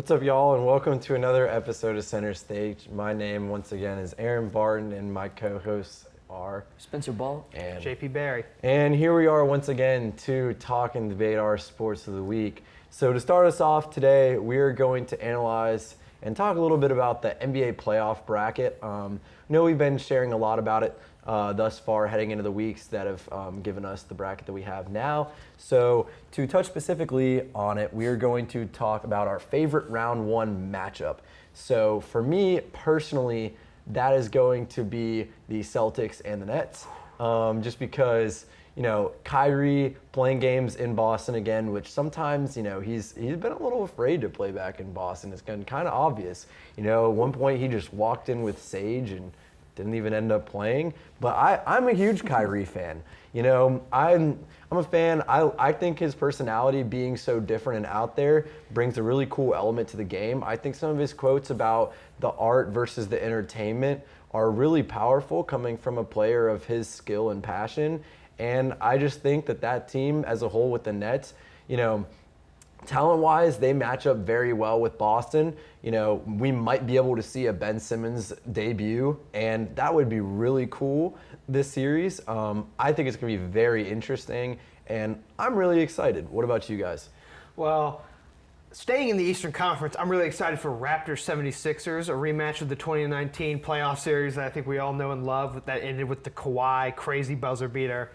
What's up, y'all, and welcome to another episode of Center Stage. My name, once again, is Aaron Barton, and my co-hosts are Spencer Ball and JP Barry. And here we are once again to talk and debate our sports of the week. So to start us off today, we are going to analyze and talk a little bit about the NBA playoff bracket. I know we've been sharing a lot about it thus far, heading into the weeks that have given us the bracket that we have now. So to touch specifically on it, we are going to talk about our favorite round one matchup. So for me personally, that is going to be the Celtics and the Nets, just because, you know, Kyrie playing games in Boston again, which sometimes, you know, he's been a little afraid to play back in Boston. It's been kind of obvious. You know, at one point he just walked in with Sage and didn't even end up playing. But I'm a huge Kyrie fan. You know, I'm a fan. I think his personality being so different and out there brings a really cool element to the game. I think some of his quotes about the art versus the entertainment are really powerful, coming from a player of his skill and passion. And I just think that team as a whole with the Nets, you know, talent-wise, they match up very well with Boston. You know, we might be able to see a Ben Simmons debut, and that would be really cool this series. I think it's going to be very interesting, and I'm really excited. What about you guys? Well, staying in the Eastern Conference, I'm really excited for Raptors 76ers, a rematch of the 2019 playoff series that I think we all know and love, that ended with the Kawhi crazy buzzer beater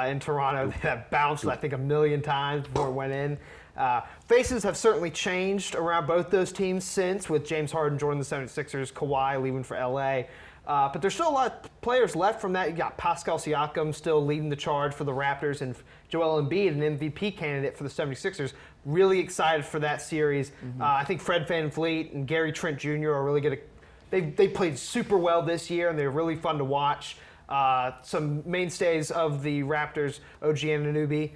in Toronto that bounced, I think, 1,000,000 times before it went in. Faces have certainly changed around both those teams since, with James Harden joining the 76ers, Kawhi leaving for LA. But there's still a lot of players left from that. You got Pascal Siakam still leading the charge for the Raptors, and Joel Embiid, an MVP candidate for the 76ers. Really excited for that series. I think Fred VanVleet and Gary Trent Jr. are really going to – they played super well this year, and they're really fun to watch. Some mainstays of the Raptors, OG Anunoby.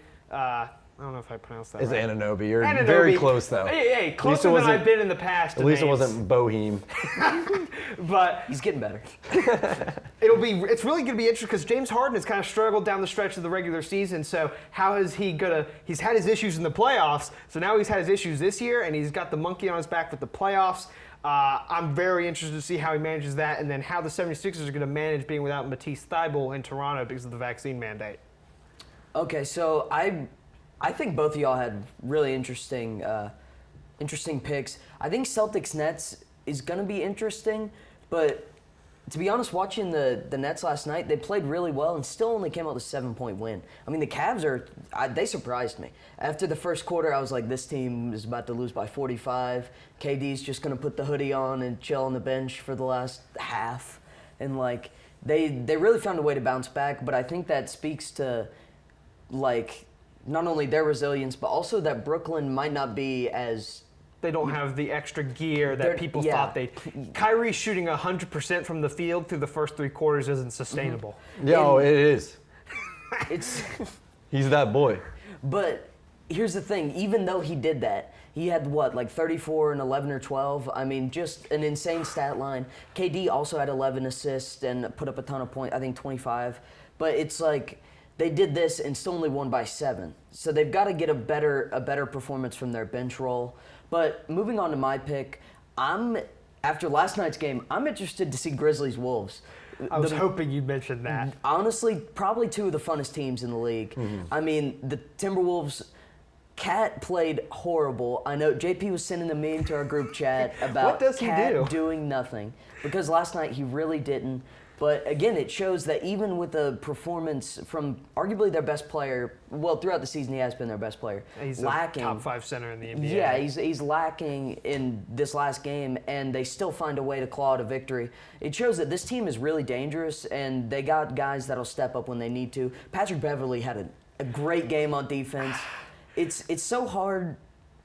I don't know if I pronounced that It's right. Anunoby. You're Anunoby. very close, though. Hey, closer than I've been in the past. At least it wasn't Boheme. But He's getting better. it's really going to be interesting because James Harden has kind of struggled down the stretch of the regular season. So how is he going to – he's had his issues in the playoffs. So now he's had his issues this year, and he's got the monkey on his back with the playoffs. I'm very interested to see how he manages that, and then how the 76ers are going to manage being without Matisse Thybulle in Toronto because of the vaccine mandate. Okay, so I think both of y'all had really interesting picks. I think Celtics-Nets is going to be interesting, but to be honest, watching the Nets last night, they played really well and still only came out with a 7-point win. I mean, the Cavs they surprised me. After the first quarter, I was like, this team is about to lose by 45. KD's just going to put the hoodie on and chill on the bench for the last half. And, like, they really found a way to bounce back, but I think that speaks to, like, not only their resilience, but also that Brooklyn might not be as... They don't have the extra gear that people thought they... Kyrie shooting 100% from the field through the first three quarters isn't sustainable. Yo, it is. It's He's that boy. But here's the thing. Even though he did that, he had, like 34 and 11 or 12. I mean, just an insane stat line. KD also had 11 assists and put up a ton of points, I think 25. But it's like... They did this and still only won by 7. So they've got to get a better performance from their bench role. But moving on to my pick, after last night's game, I'm interested to see Grizzlies-Wolves. I was hoping you'd mention that. Honestly, probably two of the funnest teams in the league. I mean, the Timberwolves, Cat played horrible. I know JP was sending a meme to our group chat about Cat doing nothing. Because last night he really didn't. But again, it shows that even with a performance from arguably their best player, well, throughout the season he has been their best player, he's lacking. A top 5 center in the NBA. Yeah, he's lacking in this last game, and they still find a way to claw out a victory. It shows that this team is really dangerous, and they got guys that'll step up when they need to. Patrick Beverley had a great game on defense. It's so hard.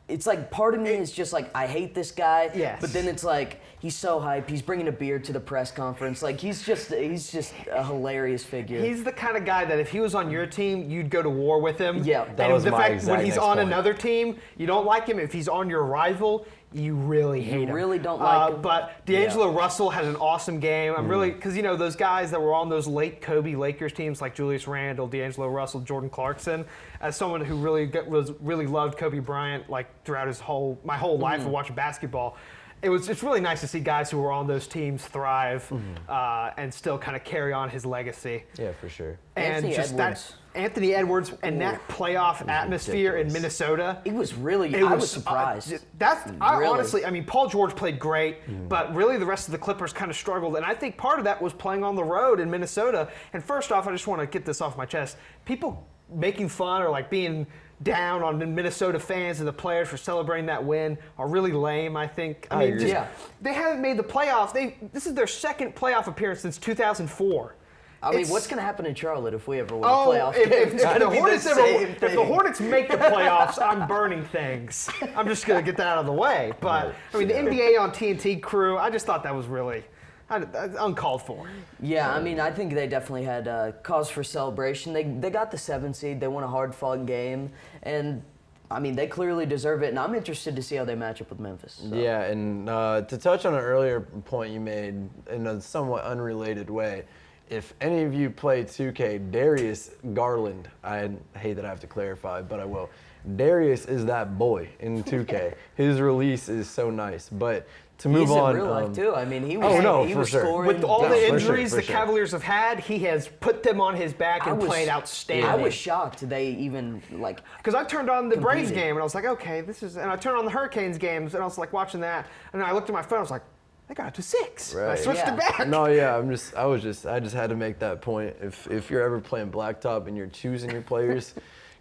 It's like part of me is just like, I hate this guy. Yes. But then it's like, he's so hype. He's bringing a beer to the press conference. Like, he's just a hilarious figure. He's the kind of guy that if he was on your team, you'd go to war with him. Yeah. That was the my fact exact when he's next on point. another team, you don't like him. If he's on your rival, you really hate him. You really don't like him. But D'Angelo Russell had an awesome game. I'm really, because those guys that were on those late Kobe Lakers teams like Julius Randle, D'Angelo Russell, Jordan Clarkson, as someone who really loved Kobe Bryant like throughout my whole life of watching basketball, it's really nice to see guys who were on those teams thrive and still kind of carry on his legacy. Yeah, for sure. And Anthony Edwards and that playoff atmosphere in Minnesota. I was surprised. Honestly, Paul George played great, but really the rest of the Clippers kind of struggled. And I think part of that was playing on the road in Minnesota. And first off, I just want to get this off my chest. People making fun or like being down on the Minnesota fans and the players for celebrating that win are really lame, I think. They haven't made the playoffs. This is their second playoff appearance since 2004. What's going to happen in Charlotte if we ever win the playoff? If the Hornets make the playoffs, I'm burning things. I'm just going to get that out of the way. But, the NBA on TNT crew, I just thought that was really uncalled for. Yeah, I think they definitely had cause for celebration. They got the 7 seed. They won a hard-fought game. And, they clearly deserve it. And I'm interested to see how they match up with Memphis. So. Yeah, and to touch on an earlier point you made in a somewhat unrelated way, if any of you play 2K, Darius Garland, I hate that I have to clarify, but I will. Darius is that boy in 2K. His release is so nice. But to move on. He's in real life, too. He was scoring. With all the injuries the Cavaliers have had, he has put them on his back and played outstanding. I was shocked they even, because I turned on the Braves game, and I was like, okay, and I turned on the Hurricanes games, and I was, watching that, and I looked at my phone, I was like, they got to 6. Right. I switched it back. No, yeah, I just had to make that point. If you're ever playing Blacktop and you're choosing your players,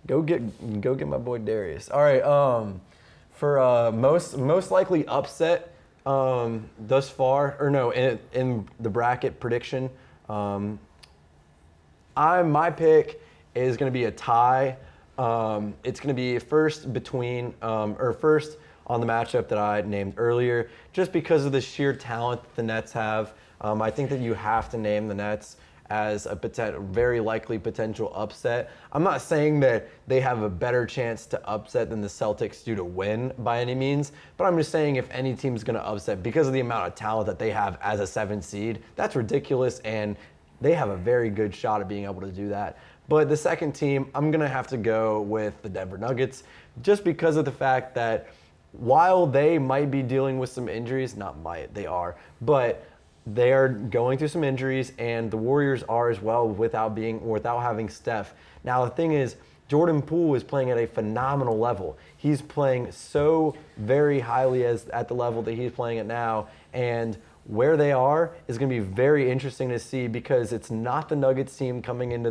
go get my boy Darius. All right, for most likely upset thus far, or no, in the bracket prediction, my pick is going to be a tie. It's going to be first on the matchup that I named earlier, just because of the sheer talent that the Nets have. I think that you have to name the Nets as a very likely potential upset. I'm not saying that they have a better chance to upset than the Celtics do to win by any means, but I'm just saying if any team's going to upset because of the amount of talent that they have as a 7 seed, that's ridiculous, and they have a very good shot at being able to do that. But the second team, I'm going to have to go with the Denver Nuggets, just because of the fact that while they might be dealing with some injuries, they are, but they are going through some injuries, and the Warriors are as well without having Steph. Now the thing is, Jordan Poole is playing at a phenomenal level. He's playing so very highly at the level that he's playing at now, and where they are is going to be very interesting to see, because it's not the Nuggets team coming into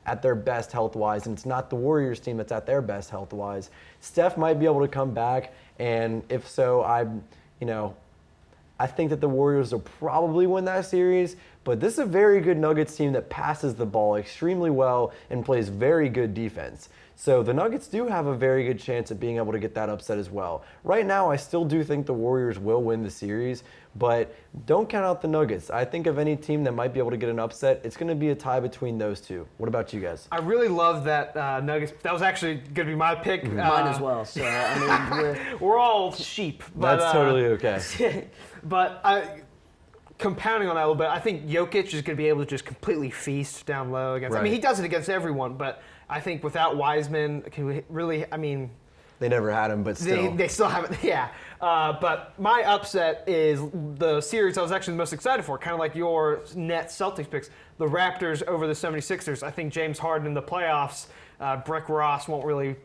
at their best health-wise, and it's not the Warriors team that's at their best health-wise. Steph might be able to come back, and if so, I think that the Warriors will probably win that series, but this is a very good Nuggets team that passes the ball extremely well and plays very good defense. So the Nuggets do have a very good chance at being able to get that upset as well. Right now, I still do think the Warriors will win the series, but don't count out the Nuggets. I think of any team that might be able to get an upset, it's going to be a tie between those two. What about you guys? I really love that Nuggets. That was actually going to be my pick. Mine as well. So we're all sheep. But, that's totally okay. But compounding on that a little bit, I think Jokic is going to be able to just completely feast down low against. Right. He does it against everyone, but I think without Wiseman, they never had him, but still. They still haven't, yeah. But my upset is the series I was actually the most excited for, kind of like your Nets Celtics picks, the Raptors over the 76ers. I think James Harden in the playoffs, Rick Ross won't really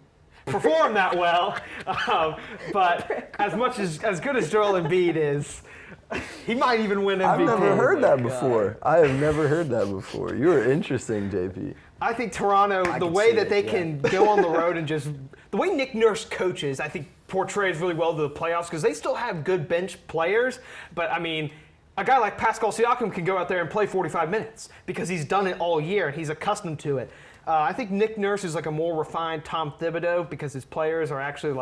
perform that well. But as good as Joel Embiid is, he might even win MVP. I've never heard that before. I have never heard that before. You are interesting, JP. I think Toronto, the way that they can go on the road and just the way Nick Nurse coaches, I think portrays really well to the playoffs, because they still have good bench players. But a guy like Pascal Siakam can go out there and play 45 minutes because he's done it all year and he's accustomed to it. I think Nick Nurse is like a more refined Tom Thibodeau, because his players are actually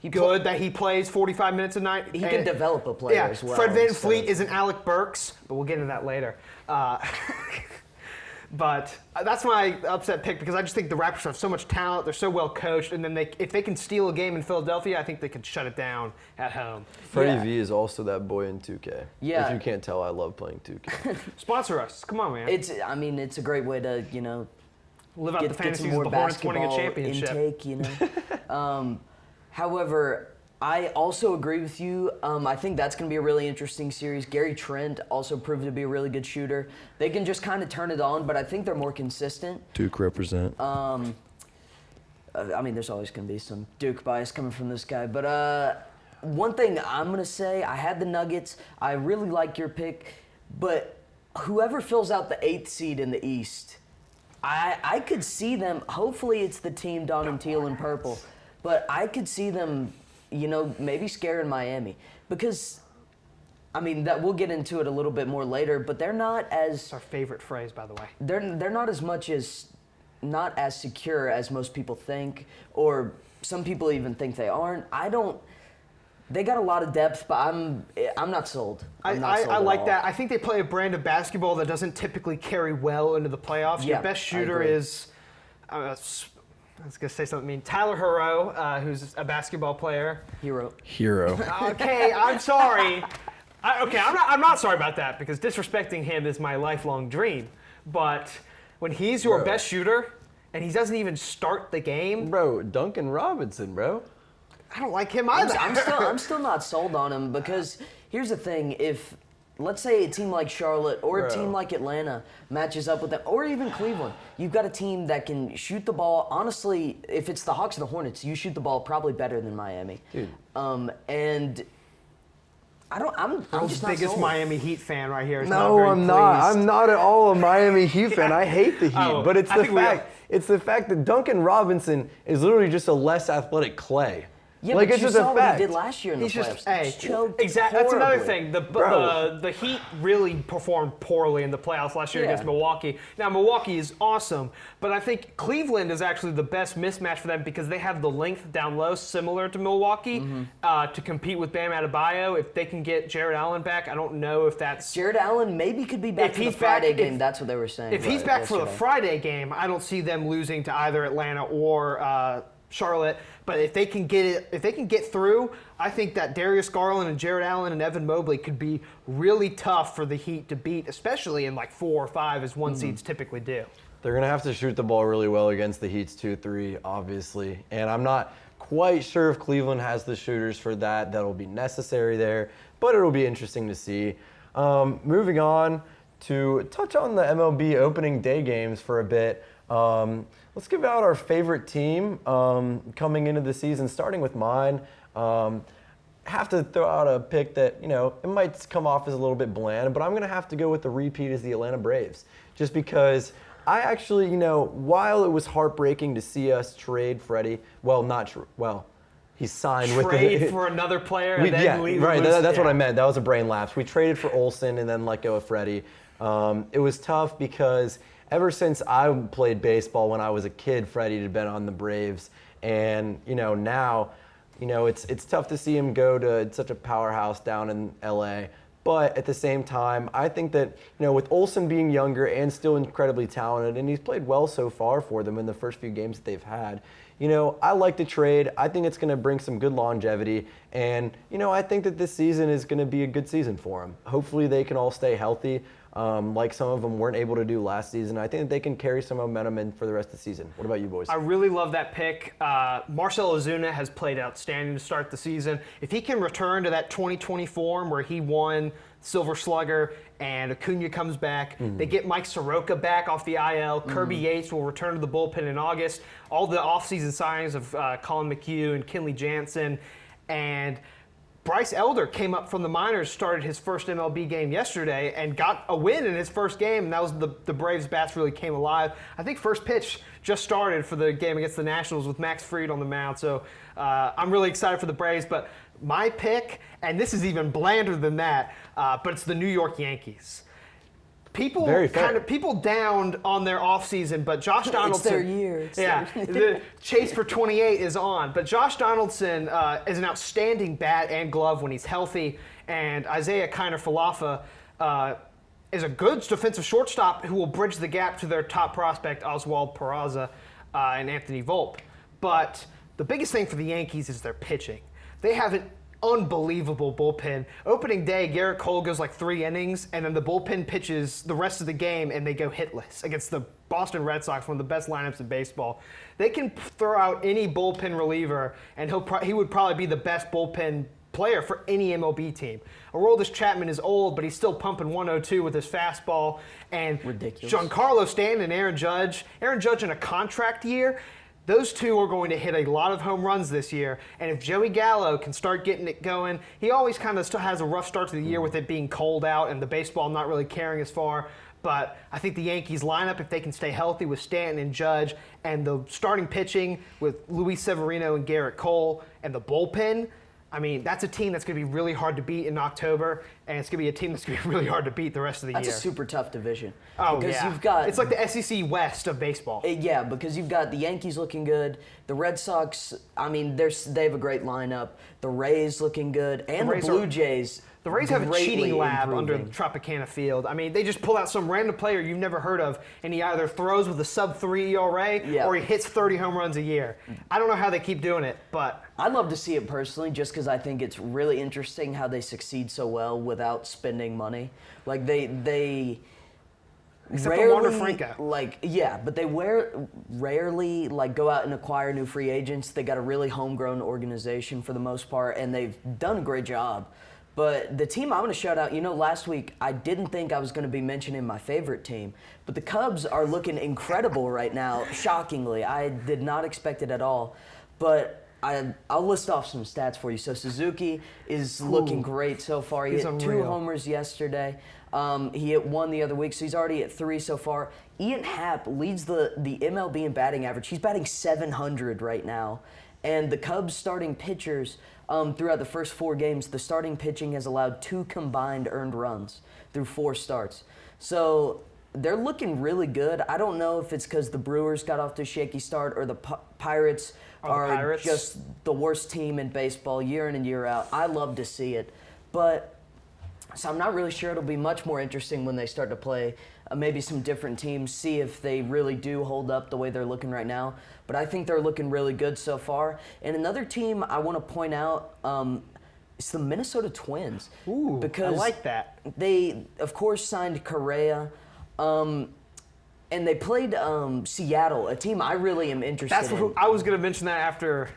good that he plays 45 minutes a night. He can develop a player as well. Fred VanVleet isn't Alec Burks, but we'll get into that later. But that's my upset pick because I just think the Raptors have so much talent. They're so well coached, and then if they can steal a game in Philadelphia, I think they can shut it down at home. Freddie V is also that boy in 2K. Yeah. If you can't tell, I love playing 2K. Sponsor us. Come on, man. It's a great way to, Live out the get some fantasies more of the Hornets winning a basketball championship. intake, However, I also agree with you. I think that's going to be a really interesting series. Gary Trent also proved to be a really good shooter. They can just kind of turn it on, but I think they're more consistent. Duke represent. There's always going to be some Duke bias coming from this guy. But one thing I'm going to say, I had the Nuggets. I really like your pick. But whoever fills out the 8th seed in the East, I could see them. Hopefully it's the team donned in teal and purple. But I could see them, maybe scaring Miami. Because, that we'll get into it a little bit more later, but they're not as... It's our favorite phrase, by the way. They're not not as secure as most people think, or some people even think they aren't. They got a lot of depth, but I'm not sold. I like that. I think they play a brand of basketball that doesn't typically carry well into the playoffs. Yeah, Your best shooter is, I was going to say something mean, Tyler Hero, who's a basketball player. Hero. Okay, I'm sorry. I'm not sorry about that because disrespecting him is my lifelong dream. But when he's your best shooter and he doesn't even start the game. Bro, Duncan Robinson, bro. I don't like him either. I'm still not sold on him because here's the thing: if let's say a team like Charlotte or a team like Atlanta matches up with them, or even Cleveland, you've got a team that can shoot the ball. Honestly, if it's the Hawks or the Hornets, you shoot the ball probably better than Miami. Dude. I'm I'm just the not biggest sold. Miami Heat fan right here. No, I'm not. I'm not at all a Miami Heat fan. I hate the Heat, but it's the fact that Duncan Robinson is literally just a less athletic Clay. Yeah, like but it's you just saw a what fact. he did last year in the playoffs. He choked Exactly. That's another horribly. thing. The Heat really performed poorly in the playoffs last year against Milwaukee. Now, Milwaukee is awesome, but I think Cleveland is actually the best mismatch for them because they have the length down low, similar to Milwaukee, to compete with Bam Adebayo. If they can get Jared Allen back, I don't know if that's... Jared Allen maybe could be back for the Friday game. That's what they were saying. If he's back for the Friday game, I don't see them losing to either Atlanta or Charlotte. But if they can get through, I think that Darius Garland and Jared Allen and Evan Mobley could be really tough for the Heat to beat, especially in like 4 or 5 as one seeds typically do. They're going to have to shoot the ball really well against the Heat's 2-3, obviously. And I'm not quite sure if Cleveland has the shooters for that. That'll be necessary there, but it'll be interesting to see. Moving on to touch on the MLB opening day games for a bit. Let's give out our favorite team coming into the season, starting with mine. Have to throw out a pick that, it might come off as a little bit bland, but I'm going to have to go with the repeat as the Atlanta Braves. Just because I actually, while it was heartbreaking to see us trade Freddie, he's signed with the... Trade for another player and then leave right, loose. that's what I meant. That was a brain lapse. We traded for Olsen and then let go of Freddie. It was tough because... Ever since I played baseball when I was a kid, Freddie had been on the Braves, and now, it's tough to see him go to such a powerhouse down in LA. But at the same time, I think that with Olsen being younger and still incredibly talented, and he's played well so far for them in the first few games that they've had. I like the trade. I think it's going to bring some good longevity, and I think that this season is going to be a good season for them. Hopefully, they can all stay healthy. Like some of them weren't able to do last season. I think that they can carry some momentum in for the rest of the season. What about you boys? I really love that pick. Marcell Ozuna has played outstanding to start the season. If he can return to that 2020 form where he won Silver Slugger and Acuna comes back, they get Mike Soroka back off the IL, Kirby Yates will return to the bullpen in August, all the offseason signings of Colin McHugh and Kenley Jansen, and Bryce Elder came up from the minors, started his first MLB game yesterday, and got a win in his first game, and that was the Braves' bats really came alive. I think first pitch just started for the game against the Nationals with Max Fried on the mound, so I'm really excited for the Braves. But my pick, and this is even blander than that, but it's the New York Yankees. People downed on their offseason, but Josh Donaldson... It's their year. The chase for 28 is on. But Josh Donaldson is an outstanding bat and glove when he's healthy, and Isaiah Kiner-Falefa is a good defensive shortstop who will bridge the gap to their top prospect, Oswald Peraza, and Anthony Volpe. But the biggest thing for the Yankees is their pitching. They have an unbelievable bullpen. Opening day, Garrett Cole goes like 3 innings, and then the bullpen pitches the rest of the game, and they go hitless against the Boston Red Sox, one of the best lineups in baseball. They can throw out any bullpen reliever, and he would probably be the best bullpen player for any MLB team. Aroldis Chapman is old, but he's still pumping 102 with his fastball. And ridiculous. Giancarlo Stanton and Aaron Judge in a contract year, those two are going to hit a lot of home runs this year. And if Joey Gallo can start getting it going, he always kind of still has a rough start to the year with it being cold out and the baseball not really carrying as far. But I think the Yankees lineup, if they can stay healthy with Stanton and Judge, and the starting pitching with Luis Severino and Garrett Cole, and the bullpen, I mean, that's a team that's going to be really hard to beat in October, and it's going to be a team that's going to be really hard to beat the rest of the year. That's a super tough division. Oh, because yeah. You've got, it's like the SEC West of baseball. Yeah, because you've got the Yankees looking good, the Red Sox, I mean, they have a great lineup, the Rays looking good, and the Blue Jays. The Rays have a cheating lab improving. under Tropicana Field. I mean, they just pull out some random player you've never heard of, and he either throws with a sub-3 ERA or he hits 30 home runs a year. I don't know how they keep doing it, but I'd love to see it personally, just because I think it's really interesting how they succeed so well without spending money. Like they except rarely, for Wander Franco. But they rarely go out and acquire new free agents. They got a really homegrown organization for the most part, and they've done a great job. But the team I'm going to shout out, last week I didn't think I was going to be mentioning my favorite team, but the Cubs are looking incredible right now, shockingly. I did not expect it at all. But I'll list off some stats for you. So Suzuki is looking great so far. He hit 2 homers yesterday. He hit 1 the other week, so he's already at 3 so far. Ian Happ leads the MLB in batting average. He's batting .700 right now. And the Cubs starting pitchers, throughout the first 4 games, the starting pitching has allowed 2 combined earned runs through 4 starts. So they're looking really good. I don't know if it's because the Brewers got off to a shaky start or the Pirates are just the worst team in baseball year in and year out. I love to see it. But so I'm not really sure. It'll be much more interesting when they start to play maybe some different teams, see if they really do hold up the way they're looking right now. But I think they're looking really good so far. And another team I want to point out is the Minnesota Twins. Ooh, because I like that. They, of course, signed Correa. And they played Seattle, a team I really am interested in. I was going to mention that after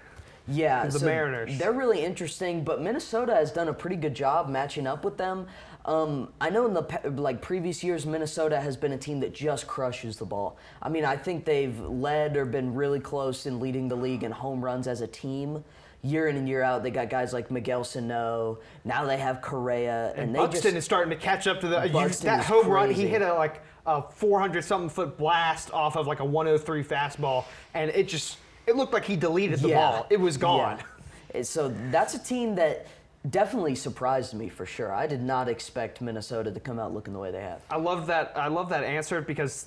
the Mariners. They're really interesting, but Minnesota has done a pretty good job matching up with them. I know in the previous years, Minnesota has been a team that just crushes the ball. I mean, I think they've led or been really close in leading the league in home runs as a team. Year in and year out, they got guys like Miguel Sano. Now they have Correa, and Buxton is starting to catch up to that home run. He hit a 400-something foot blast off of like a 103 fastball, and it looked like he deleted the ball. It was gone. Yeah. So that's a team that definitely surprised me for sure. I did not expect Minnesota to come out looking the way they have. I love that answer because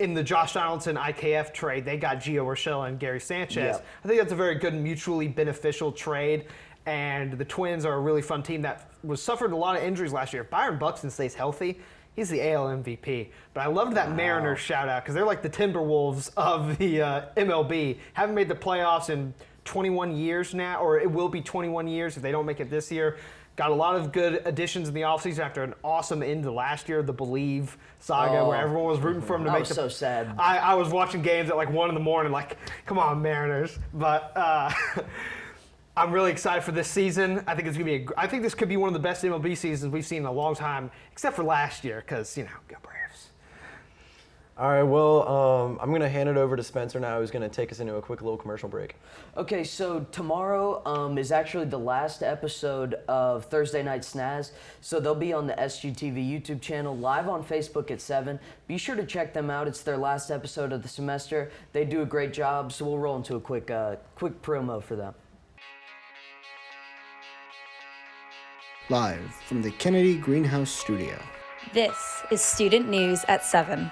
in the Josh Donaldson IKF trade, they got Gio Urshela and Gary Sanchez. Yep. I think that's a very good mutually beneficial trade. And the Twins are a really fun team that suffered a lot of injuries last year. If Byron Buxton stays healthy, he's the AL MVP. But I loved that Mariners shout out because they're like the Timberwolves of the MLB. Haven't made the playoffs in 21 years now, or it will be 21 years if they don't make it this year. Got a lot of good additions in the offseason after an awesome end to last year, the Believe saga, where everyone was rooting for them to make so sad. I was watching games at 1 in the morning, come on, Mariners. But I'm really excited for this season. I think it's gonna be I think this could be one of the best MLB seasons we've seen in a long time, except for last year, because go Braves. All right, well, I'm going to hand it over to Spencer now, who's going to take us into a quick little commercial break. Okay, so tomorrow is actually the last episode of Thursday Night SNAS, so they'll be on the SGTV YouTube channel, live on Facebook at 7. Be sure to check them out. It's their last episode of the semester. They do a great job, so we'll roll into a quick promo for them. Live from the Kennedy Greenhouse Studio. This is Student News at 7.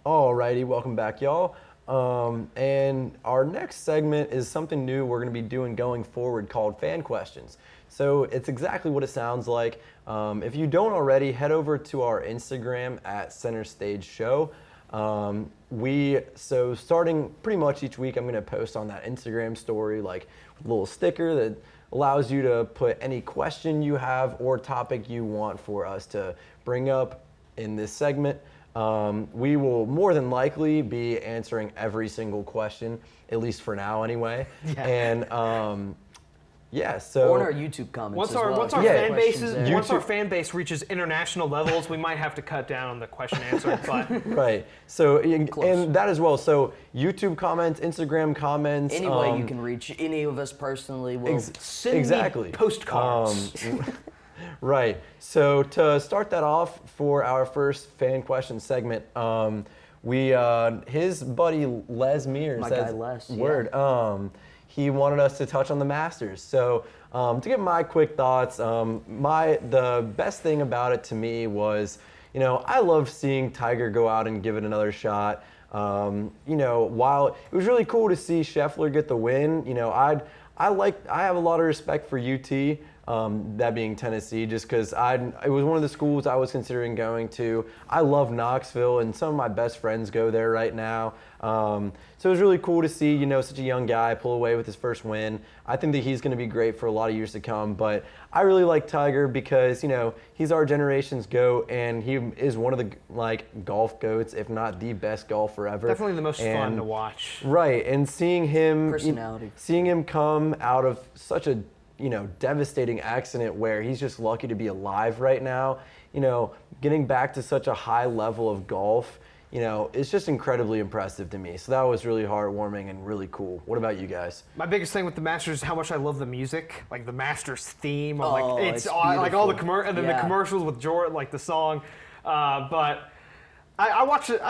Alrighty, welcome back, y'all. And our next segment is something new we're going to be doing going forward called Fan Questions. So it's exactly what it sounds like. If you don't already, head over to our Instagram at Center Stage Show. So starting pretty much each week, I'm going to post on that Instagram story like a little sticker that allows you to put any question you have or topic you want for us to bring up in this segment. We will more than likely be answering every single question, at least for now anyway. Yeah. And so Or in our YouTube comments Once as our well. once our If you have fan questions base there. once our fan base reaches international levels, we might have to cut down on the question answer. But right. So and Close. that as well. So YouTube comments, Instagram comments. Any way you can reach any of us personally, we'll send exactly. me postcards. Right. So to start that off for our first fan question segment, his buddy Les Mears, My guy Les, yeah. word. He wanted us to touch on the Masters. So to get my quick thoughts, the best thing about it to me was, I love seeing Tiger go out and give it another shot. While it was really cool to see Scheffler get the win, I have a lot of respect for UT. That being Tennessee, just because it was one of the schools I was considering going to. I love Knoxville, and some of my best friends go there right now. So it was really cool to see, such a young guy pull away with his first win. I think that he's going to be great for a lot of years to come. But I really like Tiger because, he's our generation's GOAT, and he is one of the golf GOATs, if not the best golfer ever. Definitely the most fun to watch. Right, and seeing him, Personality. seeing him come out of such a devastating accident where he's just lucky to be alive right now, getting back to such a high level of golf, it's just incredibly impressive to me. So that was really heartwarming and really cool. What about you guys? My biggest thing with the Masters is how much I love the music, like the Masters theme. It's like all the beautiful. and then Yeah. the commercials with Jordan, like the song. But I watched it.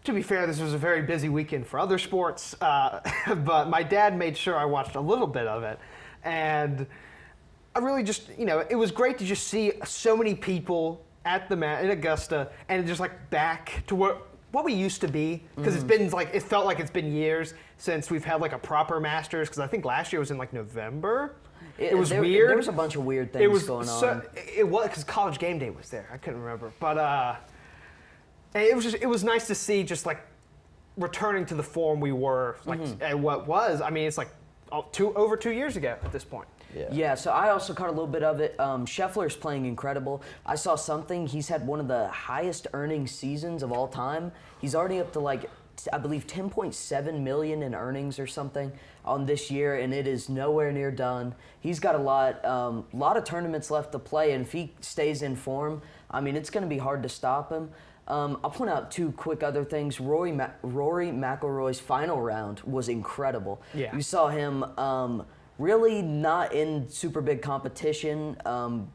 To be fair, this was a very busy weekend for other sports. But my dad made sure I watched a little bit of it. And I really just, it was great to just see so many people at the in Augusta, and just back to what we used to be, because it's been it felt like it's been years since we've had a proper Masters. Because I think last year was in November. It was weird. There was a bunch of weird things going on. It was because College Game Day was there. I couldn't remember, but it was nice to see just returning to the form we were at what was. I mean, it's over 2 years ago at this point. Yeah, so I also caught a little bit of it. Scheffler's playing incredible. I saw something. He's had one of the highest earning seasons of all time. He's already up to I believe 10.7 million in earnings or something on this year, and it is nowhere near done. He's got a lot of tournaments left to play, and if he stays in form, I mean, it's going to be hard to stop him. I'll point out two quick other things. Rory McIlroy's final round was incredible. Yeah. You saw him really not in super big competition to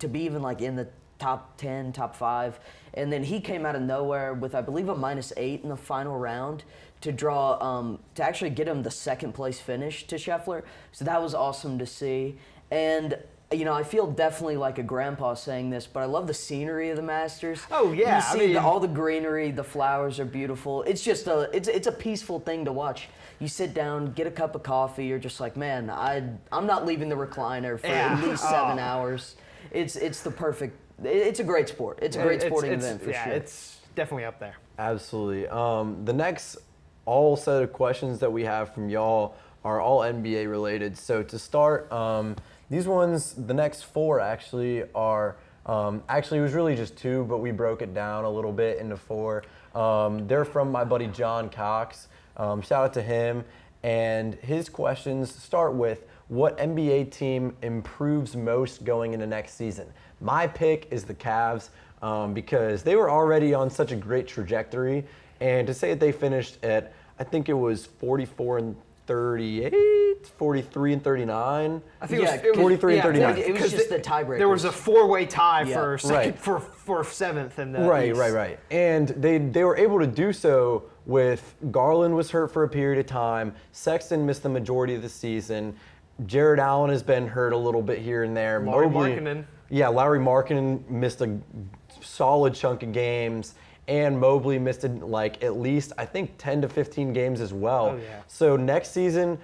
be even in the top 10, top 5. And then he came out of nowhere with, I believe, a -8 in the final round to to actually get him the second place finish to Scheffler. So that was awesome to see. And I feel definitely like a grandpa saying this, but I love the scenery of the Masters. Oh, yeah, You see all the greenery, the flowers are beautiful. It's just it's a peaceful thing to watch. You sit down, get a cup of coffee, you're just like, man, I'm not leaving the recliner for at least 7 hours. It's a great sport. It's a great sporting event for sure. It's definitely up there. Absolutely. The next all set of questions that we have from y'all are all NBA related. So to start, these ones, the next 4 actually are, it was really just 2, but we broke it down a little bit into 4. They're from my buddy John Cox. Shout out to him. And his questions start with, what NBA team improves most going into next season? My pick is the Cavs because they were already on such a great trajectory. And to say that they finished at, I think it was 44-38, 43-39. I think it was 43 and 39. It was just the tiebreaker. There was a 4-way tie for Right. for 7th in the East. Right. And they were able to do so with Garland was hurt for a period of time. Sexton missed the majority of the season. Jared Allen has been hurt a little bit here and there. Lauri Mobley, Markkanen. Yeah, Lauri Markkanen missed a solid chunk of games. and Mobley missed like at least I think 10 to 15 games as well. Oh, yeah. So next season,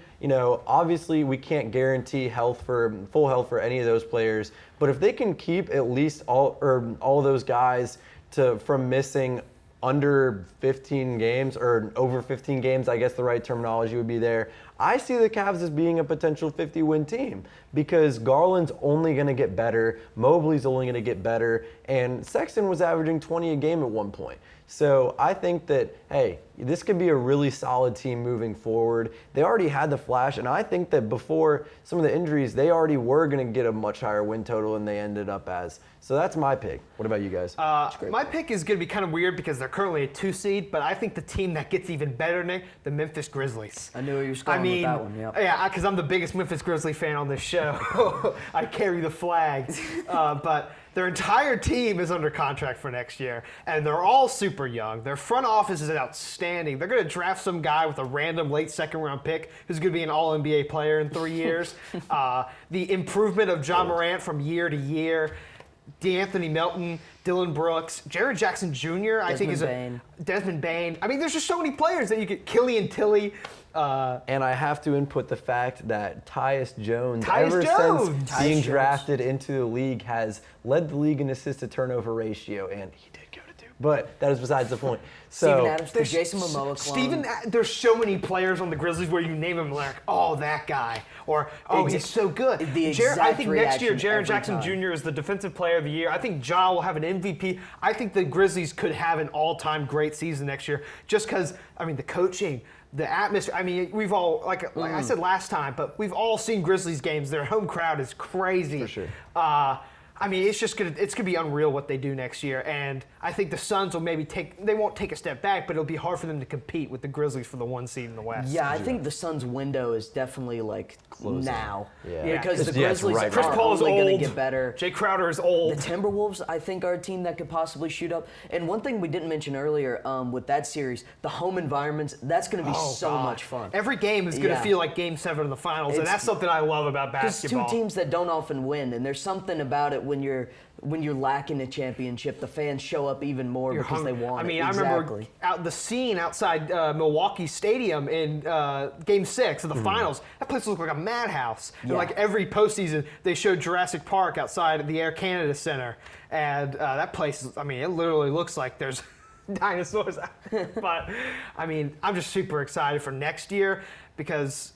obviously we can't guarantee full health for any of those players, but if they can keep at least all of those guys from missing under 15 games or over 15 games, I guess the right terminology would be there. I see the Cavs as being a potential 50-win team because Garland's only going to get better, Mobley's only going to get better, and Sexton was averaging 20 a game at one point. So I think that, hey, this could be a really solid team moving forward. They already had the flash, and I think that before some of the injuries, they already were going to get a much higher win total than they ended up as. So that's my pick. What about you guys? My pick is going to be kind of weird because they're currently a 2 seed, but I think the team that gets even better, Nick, the Memphis Grizzlies. I knew you were going with that one. Yep. Yeah, because I'm the biggest Memphis Grizzly fan on this show. I carry the flag. But their entire team is under contract for next year, and they're all super young. Their front office is outstanding. They're going to draft some guy with a random late second-round pick who's going to be an all-NBA player in 3 years. The improvement of John Morant from year to year. DeAnthony Melton, Dylan Brooks, Jaren Jackson Jr. I think is Desmond Bane. I mean, there's just so many players that you get. Killian Tilly. And I have to input the fact that Tyus Jones, since being drafted into the league, has led the league in assist to turnover ratio, and he did go to Duke. But that is besides the point. Steven Adams, the Jason Momoa clone. There's so many players on the Grizzlies where you name them like, oh, that guy, or he's so good. I think next year, Jaren Jackson Jr. is the Defensive Player of the Year. I think Ja will have an MVP. I think the Grizzlies could have an all-time great season next year, just because the coaching. The atmosphere. I mean, we've all like I said last time, but we've all seen Grizzlies games. Their home crowd is crazy. For sure. It's gonna be unreal what they do next year, and I think the Suns will they won't take a step back, but it'll be hard for them to compete with the Grizzlies for the 1 seed in the West. Yeah, I think the Suns' window is definitely closing now. Yeah. Because the Grizzlies are Chris Paul is only old. going to get better. Jay Crowder is old. The Timberwolves, I think, are a team that could possibly shoot up. And one thing we didn't mention earlier with that series, the home environments, that's going to be so much fun. Every game is going to feel like Game 7 of the finals, and that's something I love about basketball. There's 2 teams that don't often win, and there's something about it when you're lacking a championship, the fans show up even more because they want it. I remember the scene outside Milwaukee Stadium in Game 6 of the finals. That place looked like a madhouse. Yeah. And like every postseason, they showed Jurassic Park outside the Air Canada Center. And that place, it literally looks like there's dinosaurs out there. But, I'm just super excited for next year because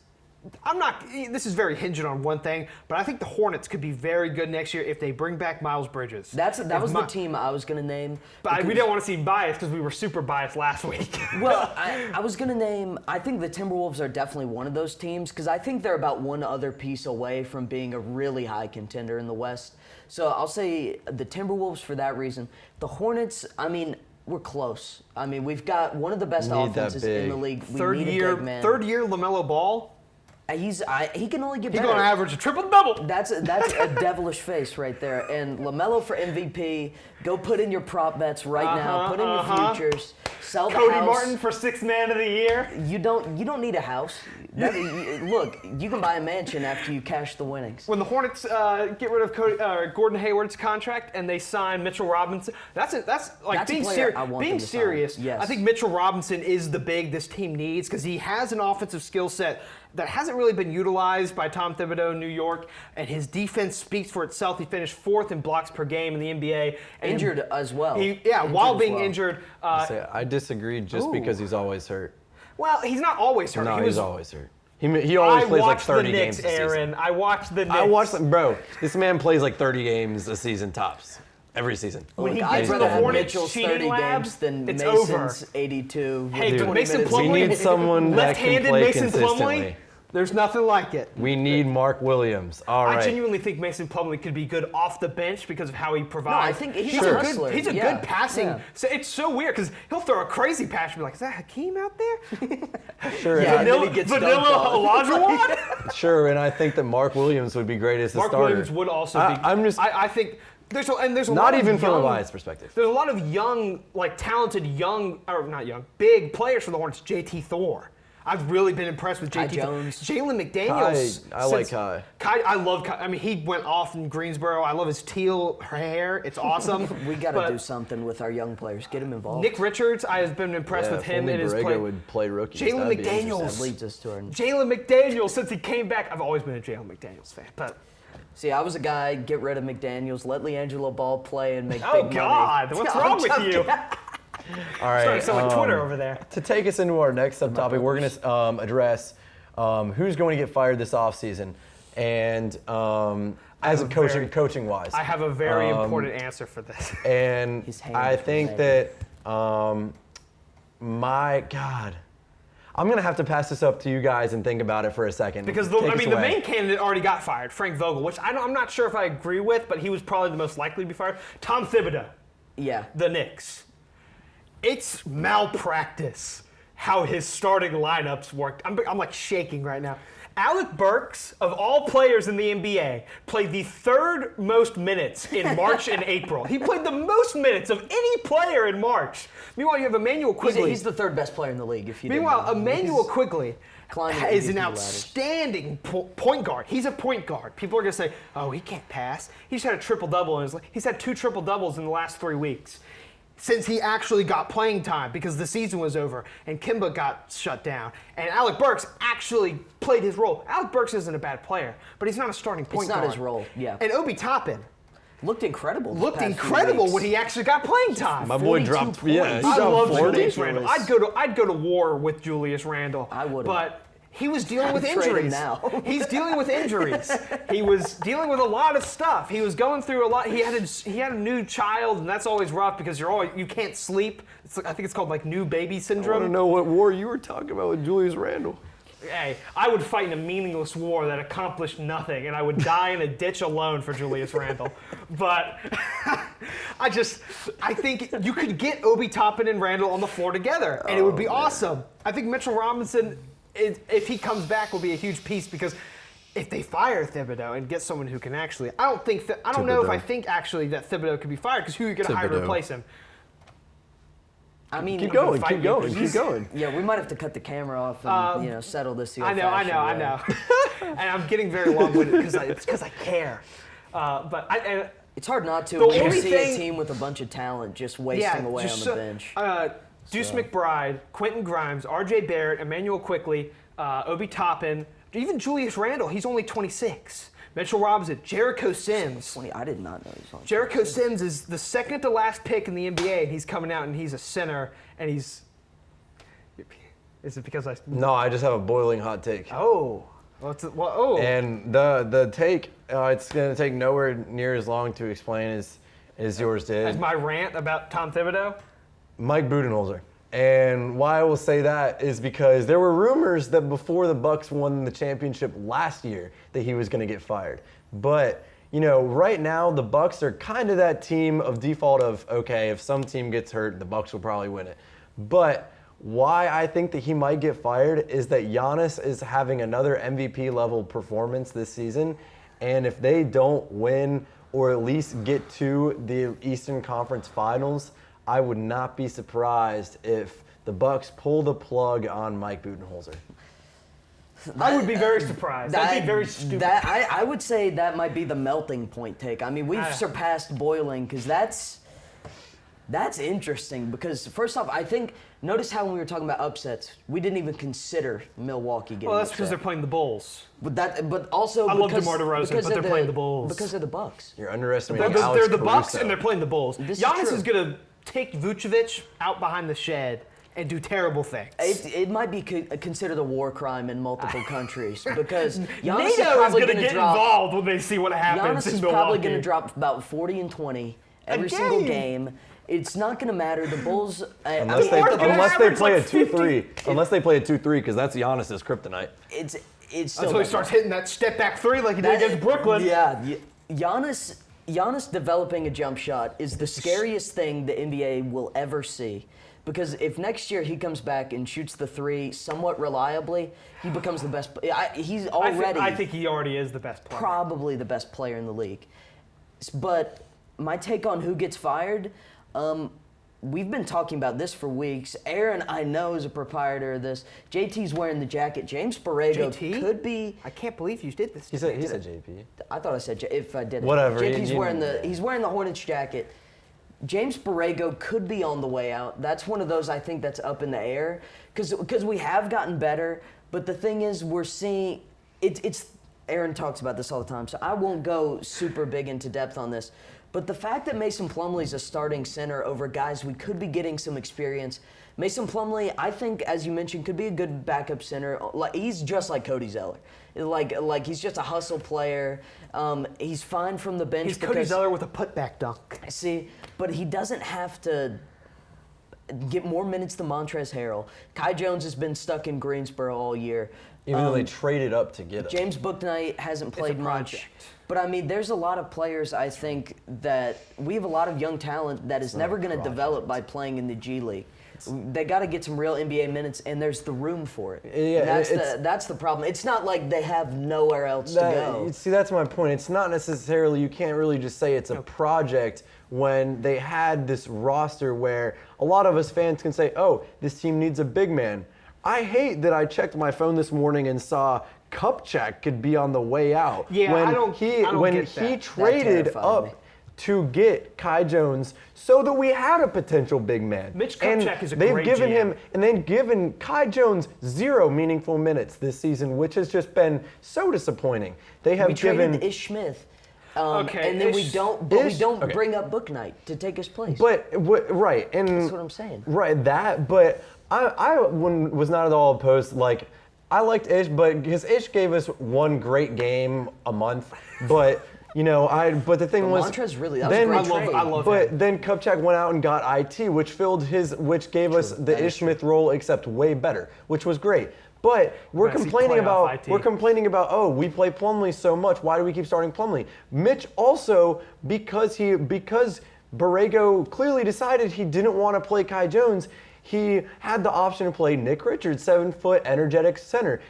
this is very hinging on one thing, but I think the Hornets could be very good next year if they bring back Miles Bridges. That was the team I was going to name. But we didn't want to seem biased because we were super biased last week. Well, I was going to name, I think the Timberwolves are definitely one of those teams because I think they're about one other piece away from being a really high contender in the West. So I'll say the Timberwolves for that reason. The Hornets, we're close. We've got one of the best offenses in the league. Third year LaMelo Ball. He can only get better. He's going to average a triple-double. That's a devilish face right there. And LaMelo for MVP. Go put in your prop bets right now. Put in your futures. Sell the Cody house. Martin for 6th Man of the Year. You don't need a house. Look, you can buy a mansion after you cash the winnings. When the Hornets get rid of Gordon Hayward's contract and they sign Mitchell Robinson, that's being serious. Yes. I think Mitchell Robinson is the big this team needs because he has an offensive skill set that hasn't really been utilized by Tom Thibodeau in New York, and his defense speaks for itself. He finished 4th in blocks per game in the NBA. Injured as well. While being injured. I disagree just because he's always hurt. Well, he's not always hurt. No, he's always hurt. He always plays like 30 games a season. Aaron. I watched the Knicks. Bro, this man plays like 30 games a season tops. Every season. When he I'd gets to rather the have Hornets Mitchell's cheating 30 labs, games than it's Mason's over. 82. Hey, with Mason 20 minutes. Plumlee, We need someone that can play consistently. There's nothing like it. We need Mark Williams. All right. I genuinely think Mason Plumlee could be good off the bench because of how he provides. No, I think he's a hustler. He's a good passing. Yeah. So it's so weird because he'll throw a crazy pass and be like, "Is that Hakeem out there?" Sure. Yeah, Vanilla Olajuwon. Sure, and I think that Mark Williams would be great as a starter. Mark Williams would also be. I think. There's a not lot even of from a biased perspective. There's a lot of young, talented, big players for the Hornets. JT Thor. I've really been impressed with Kai JT. Jones. Jalen McDaniels. I like Kai. I love Kai. I mean, he went off in Greensboro. I love his teal hair. It's awesome. We got to But do something with our young players. Get them involved. Nick Richards, I have been impressed with him in his play. would play rookies. Jalen That'd be That McDaniels. leads us to our. Jalen McDaniels, since he came back, I've always been a Jalen McDaniels fan. But See, I was a guy. Get rid of McDaniels. Let LiAngelo Ball play and make oh big God, money. what's wrong with you? All right. Sorry, someone Twitter over there. To take us into our next subtopic, we're going to address who's going to get fired this offseason, and as a coaching wise. I have a very important answer for this. And His hand I is think red. that my God, I'm going to have to pass this up to you guys and think about it for a second. Because Take the us away. main candidate already got fired, Frank Vogel, which I'm not sure if I agree with, but he was probably the most likely to be fired. Tom Thibodeau, Yeah. the Knicks. It's malpractice how his starting lineups worked. I'm like shaking right now. Alec Burks, of all players in the NBA, played the third most minutes in March and April. He played the most minutes of any player in March. Meanwhile, you have Emmanuel Quigley. He's the third best player in the league. If you Meanwhile, didn't know. Emmanuel He's Quigley climbing is MVP an ladder. outstanding point guard. He's a point guard. People are going to say, oh, he can't pass. He's had a triple-double in his life. He's had 2 triple-doubles in the last 3 weeks since he actually got playing time because the season was over and Kimba got shut down. And Alec Burks actually played his role. Alec Burks isn't a bad player, but he's not a starting point not guard. his role, yeah. And Obi Toppin Looked incredible. looked the past few incredible weeks. when he actually got playing time. My boy 42 dropped. points. Yeah, he I dropped love 40. Julius Randle. I'd go to war with Julius Randle. I would've. But he was dealing with I'd trade him injuries. now. He's dealing with injuries. He was dealing with a lot of stuff. He was going through a lot. He had a new child, and that's always rough because you can't sleep. I think it's called like new baby I want syndrome. to know what war you were talking about with Julius Randle. Hey, I would fight in a meaningless war that accomplished nothing, and I would die in a ditch alone for Julius Randle. But I think you could get Obi Toppin and Randle on the floor together, and it would be awesome. I think Mitchell Robinson, if he comes back, will be a huge piece because if they fire Thibodeau and get someone who can actually, I don't know if I think actually that Thibodeau could be fired because who are you going to hire to Thibodeau. replace him? I mean, Keep going, fight keep you, going, but keep going. Yeah, we might have to cut the camera off and settle this. I know. And I'm getting very long-winded because I care. But It's hard not to The when you only see thing- a team with a bunch of talent just wasting away on the bench. Deuce McBride, Quentin Grimes, R.J. Barrett, Emmanuel Quigley, Obi Toppin, even Julius Randle. He's only 26. Mitchell Robinson, Jericho Sims. I did not know he was on. Jericho Sims is the second to last pick in the NBA, and he's coming out and he's a center, and he's. Is it because I? No, I just have a boiling hot take. Oh. And the take, it's going to take nowhere near as long to explain as yours did. As my rant about Tom Thibodeau. Mike Budenholzer. And why I will say that is because there were rumors that before the Bucks won the championship last year that he was going to get fired. But, right now the Bucks are kind of that team of default of, okay, if some team gets hurt, the Bucks will probably win it. But why I think that he might get fired is that Giannis is having another MVP level performance this season. And if they don't win or at least get to the Eastern Conference Finals, I would not be surprised if the Bucks pull the plug on Mike Budenholzer. I would be very surprised. That'd be very stupid. I would say that might be the melting point take. I mean, we've surpassed boiling because that's interesting. Because first off, I think notice how when we were talking about upsets, we didn't even consider Milwaukee getting. Well, that's upset. because they're playing the Bulls. But also I love because, DeMar DeRozan, because but of they're playing the Bulls. because of the Bucks. You're underestimating They're Alex the Bucks Caruso. and they're playing the Bulls. This is Giannis true. is going to take Vucevic out behind the shed and do terrible things. It might be considered a war crime in multiple countries because Giannis NATO is is probably going to going to get drop. involved when they see what happens Giannis in is Milwaukee. probably going to drop about 40 and 20 every single game. game. It's not going to matter. The Bulls, Unless they Mark's gonna unless they average play like a 2-3. Unless they play a 2-3, because that's Giannis's kryptonite. it's still Until he starts hitting that step back three like he did against Brooklyn. Yeah, Giannis developing a jump shot is the scariest thing the NBA will ever see. Because if next year he comes back and shoots the three somewhat reliably, he becomes the best. He's already. I think he already is the best player. Probably the best player in the league. But my take on who gets fired, we've been talking about this for weeks. Aaron, I know, is a proprietor of this. JT's wearing the jacket. James Borrego JT? could be. I can't believe you did this. He said JP. I thought I said if I did it. Whatever, JT's you- wearing he's wearing the Hornets jacket. James Borrego could be on the way out. That's one of those I think that's up in the air because we have gotten better. But the thing is, we're seeing it's. Aaron talks about this all the time, so I won't go super big into depth on this. But the fact that Mason Plumlee's a starting center over guys we could be getting some experience. Mason Plumlee, I think, as you mentioned, could be a good backup center. Like he's just like Cody Zeller. Like he's just a hustle player. He's fine from the bench. He's Cody Zeller with a putback dunk. See, but he doesn't have to get more minutes than Montrezl Harrell. Kai Jones has been stuck in Greensboro all year. Even though they traded up to get him. James Bouknight hasn't played much. But, I mean, there's a lot of players, I think, that we have a lot of young talent that is never going to develop by playing in the G League. They got to get some real NBA minutes, and there's the room for it. Yeah, that's the problem. It's not like they have nowhere else to go. See, that's my point. It's not necessarily, you can't really just say it's a project when they had this roster where a lot of us fans can say, oh, this team needs a big man. I hate that I checked my phone this morning and saw Kupchak could be on the way out. Yeah, when I don't get he that. traded That terrified up me. to get Kai Jones so that we had a potential big man. Mitch And Kupchak is a they've great given GM. him and they've given Kai Jones 0 meaningful minutes this season, which has just been so disappointing. They have We given traded Ish Smith. Okay, and then we Ish- don't okay. bring up Bouknight to take his place. right, and That's what I'm saying. Right, that, but I was not at all opposed. Like, I liked Ish, but because Ish gave us one great game a month, but but the thing But was, Montrezl really, that was a great trade. I love but him. then Kupchak went out and got IT, which gave us the Ish Smith role, except way better, which was great. But we're Nice, complaining playoff about IT. oh, we play Plumlee so much. Why do we keep starting Plumlee? Mitch also because Borrego clearly decided he didn't want to play Kai Jones. He had the option to play Nick Richards, 7-foot energetic center.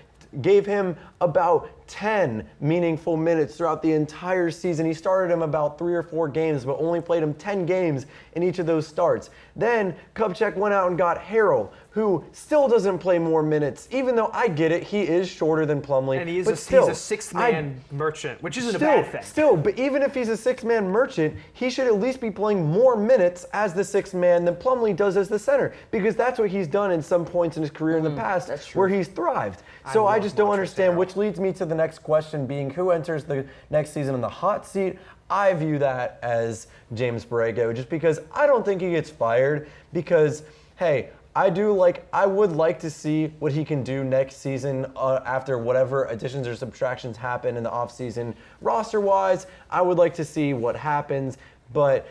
Gave him about 10 meaningful minutes throughout the entire season. He started him about 3 or 4 games, but only played him 10 games in each of those starts. Then Kupchak went out and got Harrell, who still doesn't play more minutes, even though I get it, he is shorter than Plumlee. And he's but a still, sixth-man merchant, which isn't a bad thing. Still, but even if he's a 6-man merchant, he should at least be playing more minutes as the 6th man than Plumlee does as the center, because that's what he's done in some points in his career in the past that's true. where he's thrived. So I love just don't Montrezl understand, Harrell. which leads me to the next question being who enters the next season in the hot seat. I view that as James Borrego, just because I don't think he gets fired because, hey, I would like to see what he can do next season after whatever additions or subtractions happen in the offseason. Roster-wise, I would like to see what happens. But,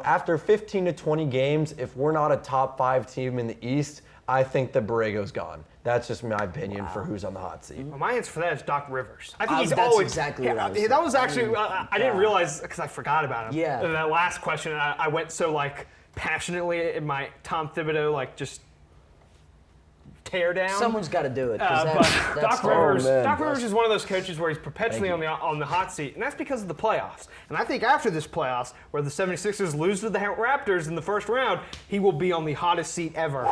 after 15 to 20 games, if we're not a top 5 team in the East, I think that Borrego's gone. That's just my opinion for who's on the hot seat. Well, my answer for that is Doc Rivers. I think he's That's always exactly what I was That was actually saying. I didn't realize because I forgot about him. Yeah. And that last question, I went so passionately in my Tom Thibodeau just tear down. Someone's got to do it. 'cause But that's Doc Rivers, man. Doc Rivers is one of those coaches where he's perpetually on the hot seat, and that's because of the playoffs. And I think after this playoffs, where the 76ers lose to the Raptors in the first round, he will be on the hottest seat ever.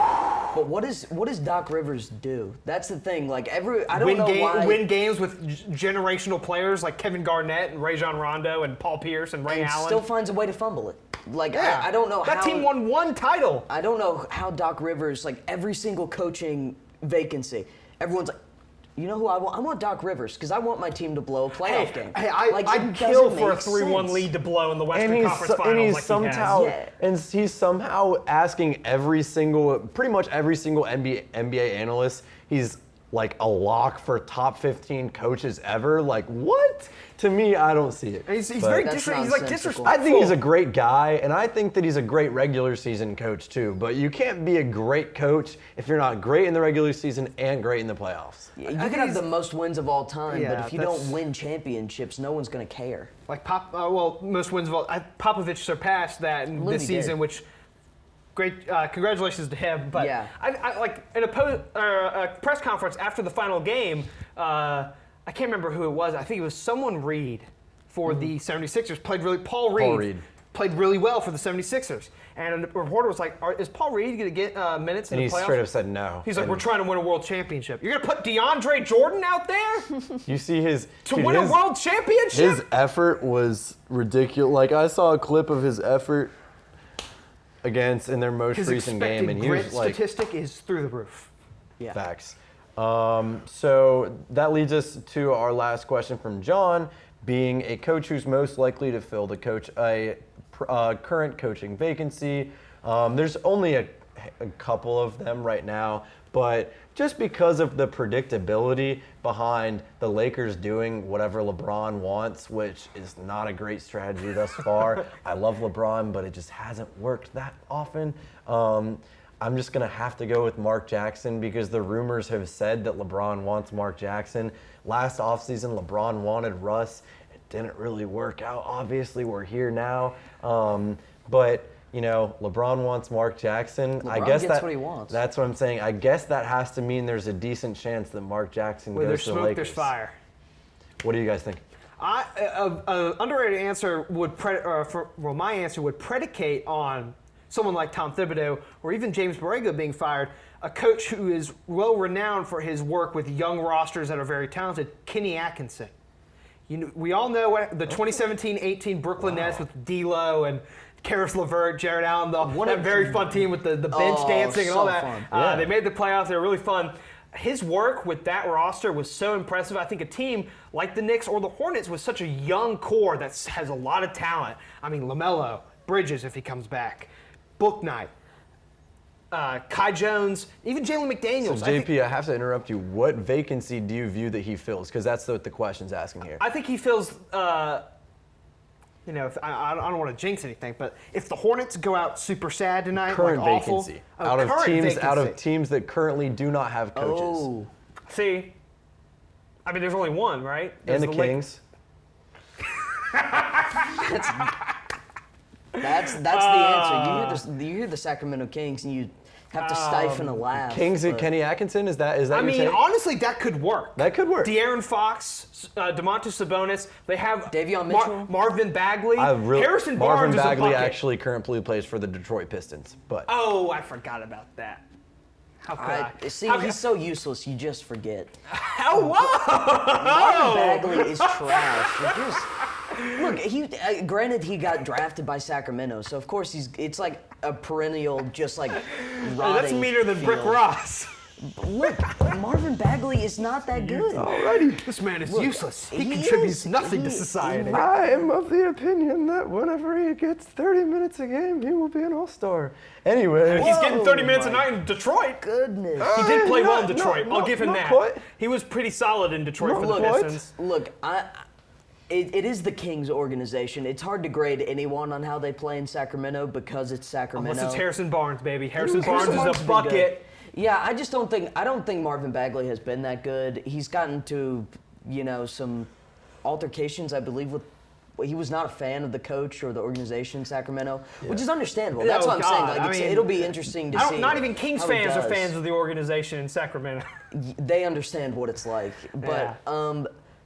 But what does Doc Rivers do? That's the thing. I don't know why. Win games with generational players like Kevin Garnett and Rajon Rondo and Paul Pierce and Ray and Allen. still finds a way to fumble it. Yeah. I don't know that how. team won 1 title. I don't know how Doc Rivers, every single coaching vacancy, everyone's like, you know who I want? I want Doc Rivers because I want my team to blow a playoff game. I'd it kill doesn't for a make 3-1 sense. lead to blow in the Western Conference Finals He's somehow asking pretty much every single NBA analyst, he's a lock for top 15 coaches ever. What? To me, I don't see it. And he's But very That's disrespectful. nonsensical. I think he's a great guy, and I think that he's a great regular season coach too. But you can't be a great coach if you're not great in the regular season and great in the playoffs. You can have the most wins of all time, Yeah, but if you don't win championships, no one's going to care. Most wins of all. Popovich surpassed that in Looney this season, did. which great. Congratulations to him. But Yeah. in a press conference after the final game, I can't remember who it was. I think it was someone Reed for the 76ers. Paul Reed played really well for the 76ers. And a reporter was like, is Paul Reed going to get minutes in And the he playoffs? straight up said no. He's like, And we're trying to win a world championship. You're going to put DeAndre Jordan out there You see his to win a world championship? His effort was ridiculous. Like, I saw a clip of his effort in their most His recent expected game, and he grit was like, statistic is through the roof. Yeah. facts. So that leads us to our last question from John, being a coach who's most likely to fill a current coaching vacancy. There's only a couple of them right now, but just because of the predictability behind the Lakers doing whatever LeBron wants, which is not a great strategy thus far. I love LeBron, but it just hasn't worked that often. I'm just going to have to go with Mark Jackson because the rumors have said that LeBron wants Mark Jackson. Last offseason, LeBron wanted Russ. It didn't really work out. Obviously, we're here now. But, you know, LeBron wants Mark Jackson. I LeBron guess gets what he wants. That's what I'm saying. I guess that has to mean there's a decent chance that Mark Jackson Where goes there's to the smoke, Lakers. there's fire. What do you guys think? Underrated answer my answer would predicate on someone like Tom Thibodeau or even James Borrego being fired, a coach who is well renowned for his work with young rosters that are very talented, Kenny Atkinson. You know, we all know what the 2017-18 Brooklyn Nets with D'Lo and Karis LeVert, Jared Allen, that very fun team with the bench dancing and all so that. fun. Yeah. They made the playoffs. They were really fun. His work with that roster was so impressive. I think a team like the Knicks or the Hornets with such a young core that has a lot of talent. I mean, LaMelo, Bridges if he comes back, Bouknight, Kai Jones, even Jalen McDaniels. So, JP, I have to interrupt you. What vacancy do you view that he fills? Because that's what the question's asking here. I think he feels, you know, I don't want to jinx anything, but if the Hornets go out super sad tonight, Current like awful, vacancy. current Out of vacancy. teams that currently do not have coaches. Oh, See, I mean, there's only one, right? And There's the Lake- Kings. that's the answer. You hear the Sacramento Kings, and you have to stifle a laugh. Kings and but- Kenny Atkinson, is that I your mean, take? honestly, that could work. That could work. De'Aaron Fox, Domantas Sabonis. They have Davion Mitchell? Marvin Bagley. Marvin Harrison Barnes is a Bagley bucket. actually currently plays for the Detroit Pistons, but Oh, I forgot about that. How could I? See, How could- he's so useless, you just forget. Oh, whoa! Marvin Bagley is trash. Look, granted, he got drafted by Sacramento, so of course it's like a perennial, just like rotting That's meaner than Brick field. Ross. Look, Marvin Bagley is not that good. alrighty. This man is Look, useless. He he contributes is. nothing to He- society. I am of the opinion that whenever he gets 30 minutes a game, he will be an all-star. Anyway, He's getting 30 Oh, minute a my night in Detroit. Goodness. He did play well in not- Detroit. not- I'll give him not that. quite. He was pretty solid in Detroit Not for the quite. Pistons. Look, it is the Kings organization. It's hard to grade anyone on how they play in Sacramento because it's Sacramento. Unless it's Harrison Barnes, baby. Harrison Harrison Barnes Barnes is has a been bucket. good. Yeah, I don't think Marvin Bagley has been that good. He's gotten to, some altercations, I believe, with. He was not a fan of the coach or the organization in Sacramento, which is understandable. That's Oh, what I'm saying. God. Like, I mean, it'll be interesting to see. Not even Kings how he fans are does. fans of the organization in Sacramento. They understand what it's like. But Yeah.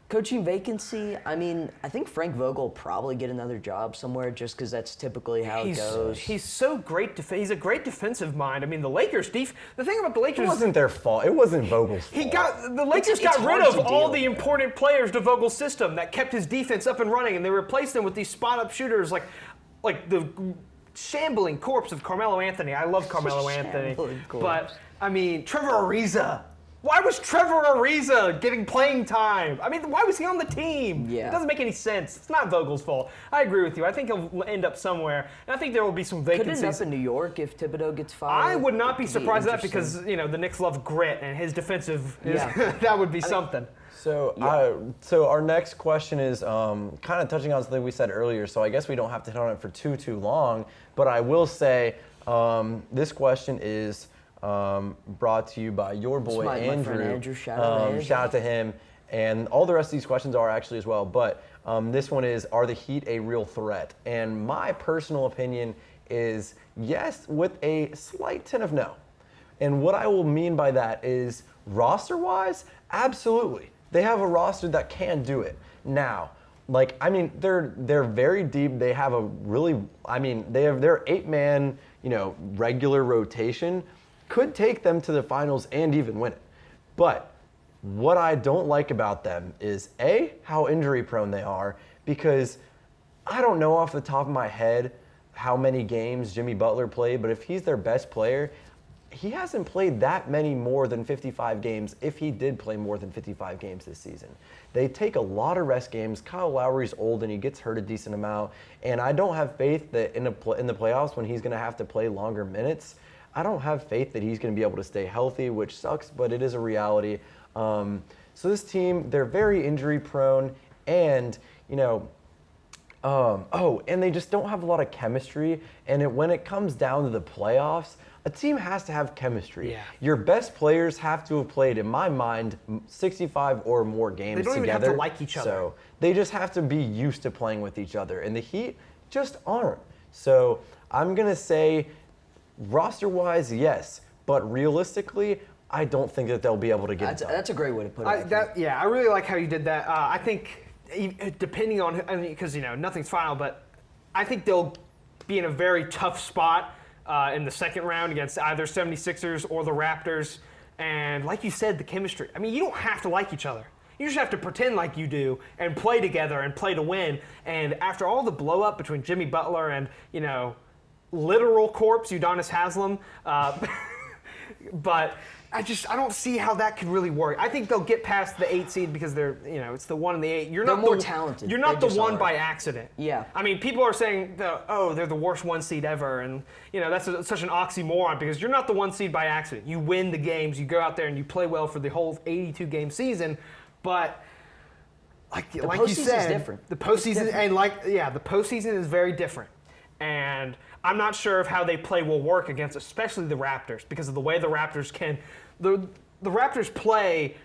coaching vacancy, I mean, I think Frank Vogel will probably get another job somewhere just because that's typically how it goes. He's so great. He's a great defensive mind. I mean, the Lakers. The thing about the it Lakers. wasn't their fault. It wasn't Vogel's fault. The Lakers it's got hard rid of to all deal the with. important players to Vogel's system that kept his defense up and running, and they replaced them with these spot-up shooters like the shambling corpse of Carmelo Anthony. I love Carmelo Anthony, Shambling corpse. but I mean Trevor Ariza. Why was Trevor Ariza getting playing time? I mean, why was he on the team? Yeah. It doesn't make any sense. It's not Vogel's fault. I agree with you. I think he'll end up somewhere, and I think there will be some Could vacancies. end up in New York if Thibodeau gets fired. I would not be Could surprised at that interesting. because the Knicks love grit and his defensive. Yeah. That would be something. So our next question is kind of touching on something we said earlier, so I guess we don't have to hit on it for too long, but I will say this question is brought to you by your boy my Andrew. friend Andrew. Shout out to Andrew. Shout out to him. And all the rest of these questions are actually as well. But this one is, are the Heat a real threat? And my personal opinion is yes, with a slight tint of no. And what I will mean by that is roster-wise, absolutely. They have a roster that can do it. Now, they're very deep. They have a really, they have their 8-man, regular rotation could take them to the finals and even win it. But what I don't like about them is how injury prone they are, because I don't know off the top of my head how many games Jimmy Butler played, but if he's their best player, he hasn't played that many more than 55 games if he did play more than 55 games this season. They take a lot of rest games. Kyle Lowry's old and he gets hurt a decent amount, and I don't have faith that in the playoffs when he's going to have to play longer minutes, I don't have faith that he's going to be able to stay healthy, which sucks, but it is a reality. So this team, they're very injury prone, and and they just don't have a lot of chemistry. And when it comes down to the playoffs, a team has to have chemistry. Yeah. Your best players have to have played, in my mind, 65 or more games together. They don't even have to like each other. So they just have to be used to playing with each other. And the Heat just aren't. So I'm going to say, roster-wise, yes. But realistically, I don't think that they'll be able to get it done. That's a great way to put it. I really like how you did that. I think, depending on, because nothing's final, but I think they'll be in a very tough spot in the second round against either 76ers or the Raptors. And like you said, the chemistry. You don't have to like each other. You just have to pretend like you do and play together and play to win. And after all the blow up between Jimmy Butler and, literal corpse Udonis Haslem, but I don't see how that could really work. I think they'll get past the 8 seed because they're, it's the 1 and the 8. They're more talented. You're not They the just 1 are. by accident. Yeah. People are saying, they're the worst 1 seed ever. And, that's such an oxymoron because you're not the 1 seed by accident. You win the games, you go out there and you play well for the whole 82-game season. But like you said, different. The postseason the postseason is very different. And I'm not sure if how they play will work against especially the Raptors because of the way the Raptors can. The Raptors play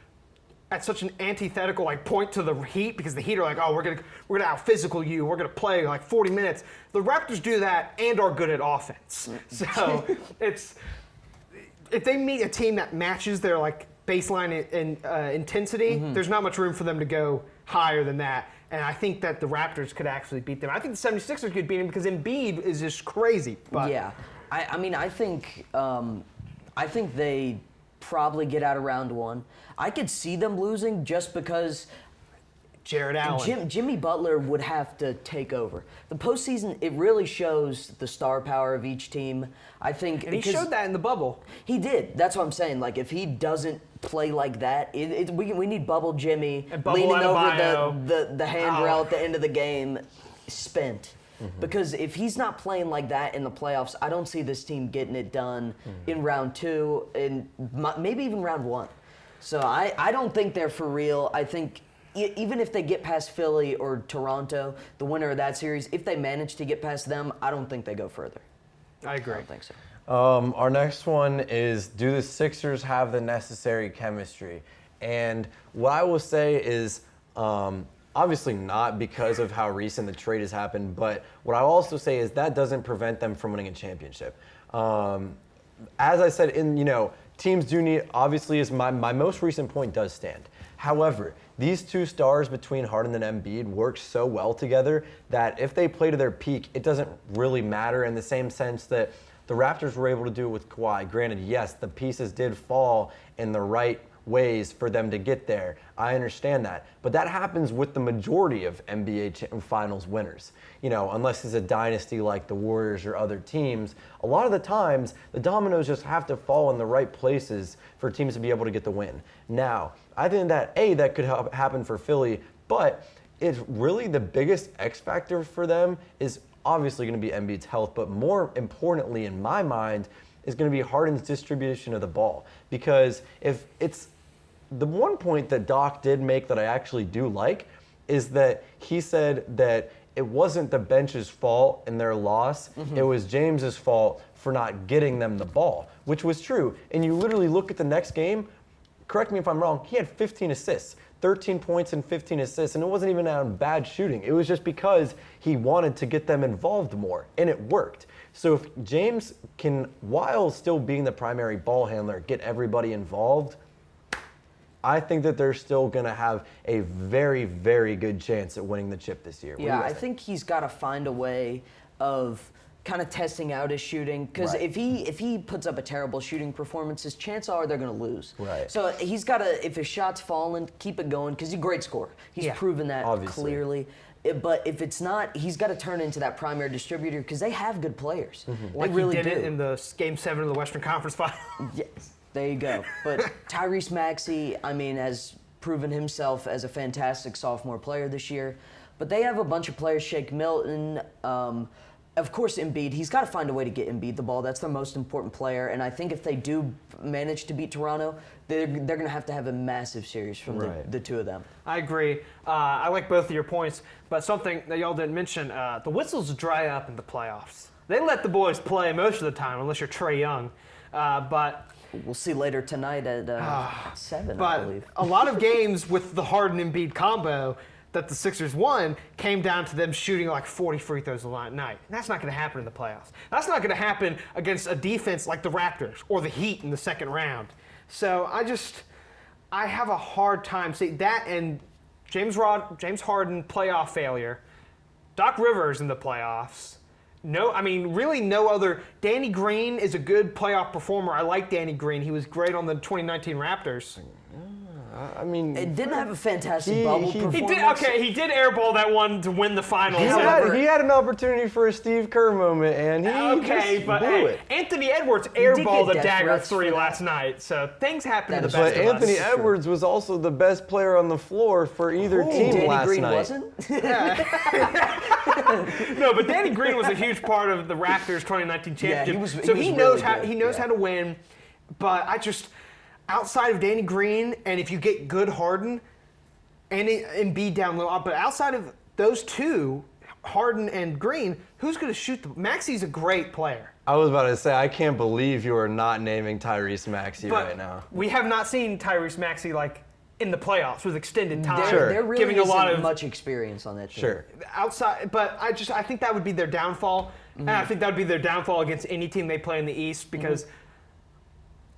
at such an antithetical point to the Heat because the Heat are like, we're gonna out physical you, we're gonna play 40 minutes. The Raptors do that and are good at offense. So it's if they meet a team that matches their baseline intensity, there's not much room for them to go higher than that. And I think that the Raptors could actually beat them. I think the 76ers could beat them because Embiid is just crazy. But yeah, I think they probably get out of round 1. I could see them losing just because Jared Allen. Jimmy Butler would have to take over. The postseason, it really shows the star power of each team. I think, and he showed that in the bubble. He did. That's what I'm saying. If he doesn't play like that, we need bubble Jimmy and bubble leaning Adebayo. over the handrail at the end of the game, spent. Mm-hmm. Because if he's not playing like that in the playoffs, I don't see this team getting it done in round 2 and maybe even round 1. So I don't think they're for real. I think even if they get past Philly or Toronto, the winner of that series, if they manage to get past them, I don't think they go further. I agree. I don't think so. Our next one is, do the Sixers have the necessary chemistry? And what I will say is, obviously not because of how recent the trade has happened, but what I will also say is that doesn't prevent them from winning a championship. As I said, teams do need, obviously, is my most recent point does stand. However, these two stars between Harden and Embiid work so well together that if they play to their peak, it doesn't really matter in the same sense that the Raptors were able to do it with Kawhi. Granted, yes, the pieces did fall in the right ways for them to get there. I understand that. But that happens with the majority of NBA Finals winners. Unless it's a dynasty like the Warriors or other teams, a lot of the times the dominoes just have to fall in the right places for teams to be able to get the win. Now, I think that could happen for Philly, but it's really the biggest X factor for them is obviously going to be Embiid's health, but more importantly in my mind is going to be Harden's distribution of the ball. Because if it's the one point that Doc did make that I actually do like is that he said that it wasn't the bench's fault in their loss. Mm-hmm. It was James's fault for not getting them the ball, which was true. And you literally look at the next game, correct me if I'm wrong, he had 15 assists, 13 points and 15 assists, and it wasn't even on bad shooting. It was just because he wanted to get them involved more, and it worked. So if James can, while still being the primary ball handler, get everybody involved, I think that they're still going to have a very, very good chance at winning the chip this year. What do you Yeah, guys I think he's got to find a way of kind of testing out his shooting, because Right. if he puts up a terrible shooting performance, his chances are they're going to lose. Right. So he's got to, if his shot's falling, keep it going, because he's a great scorer. He's proven that Obviously. clearly. But if it's not, he's got to turn into that primary distributor, because they have good players. Like They really he did do. it in the Game 7 of the Western Conference Final. Yes, there you go. But Tyrese Maxey, I mean, has proven himself as a fantastic sophomore player this year. But they have a bunch of players, Shake Milton, of course Embiid. He's got to find a way to get Embiid the ball. That's their most important player. And I think if they do manage to beat Toronto, they're going to have a massive series from the two of them. I agree. I like both of your points, but something that y'all didn't mention, the whistles dry up in the playoffs. They let the boys play most of the time, unless you're Trae Young. But We'll see later tonight at 7, I But believe. a lot of games with the Harden-Embiid combo that the Sixers won came down to them shooting like 40 free throws a night. And that's not going to happen in the playoffs. That's not going to happen against a defense like the Raptors or the Heat in the second round. So I have a hard time seeing that, and James Harden playoff failure, Doc Rivers in the playoffs. No, I mean, really no other. Danny Green is a good playoff performer. I like Danny Green. He was great on the 2019 Raptors. I mean, It didn't have a fantastic bubble performance. He did airball that one to win the finals. he had an opportunity for a Steve Kerr moment, and he just blew it. Anthony Edwards did get airballed a death dagger threats 3 for that. last night, so things happen to the That best But of us. Anthony Edwards was also the best player on the floor for either team Danny last Green night. wasn't? No, but Danny Green was a huge part of the Raptors 2019 championship. he was so he really knows good. how to win. But outside of Danny Green, and if you get good Harden and Embiid down low, but outside of those two, Harden and Green, who's going to shoot Maxey's a great player. I was about to say, I can't believe you are not naming Tyrese Maxey But right now. we have not seen Tyrese Maxey in the playoffs with extended time. Sure. There really giving a lot isn't of much experience on that team. Sure. outside, but I think that would be their downfall. And I think that would be their downfall against any team they play in the East, because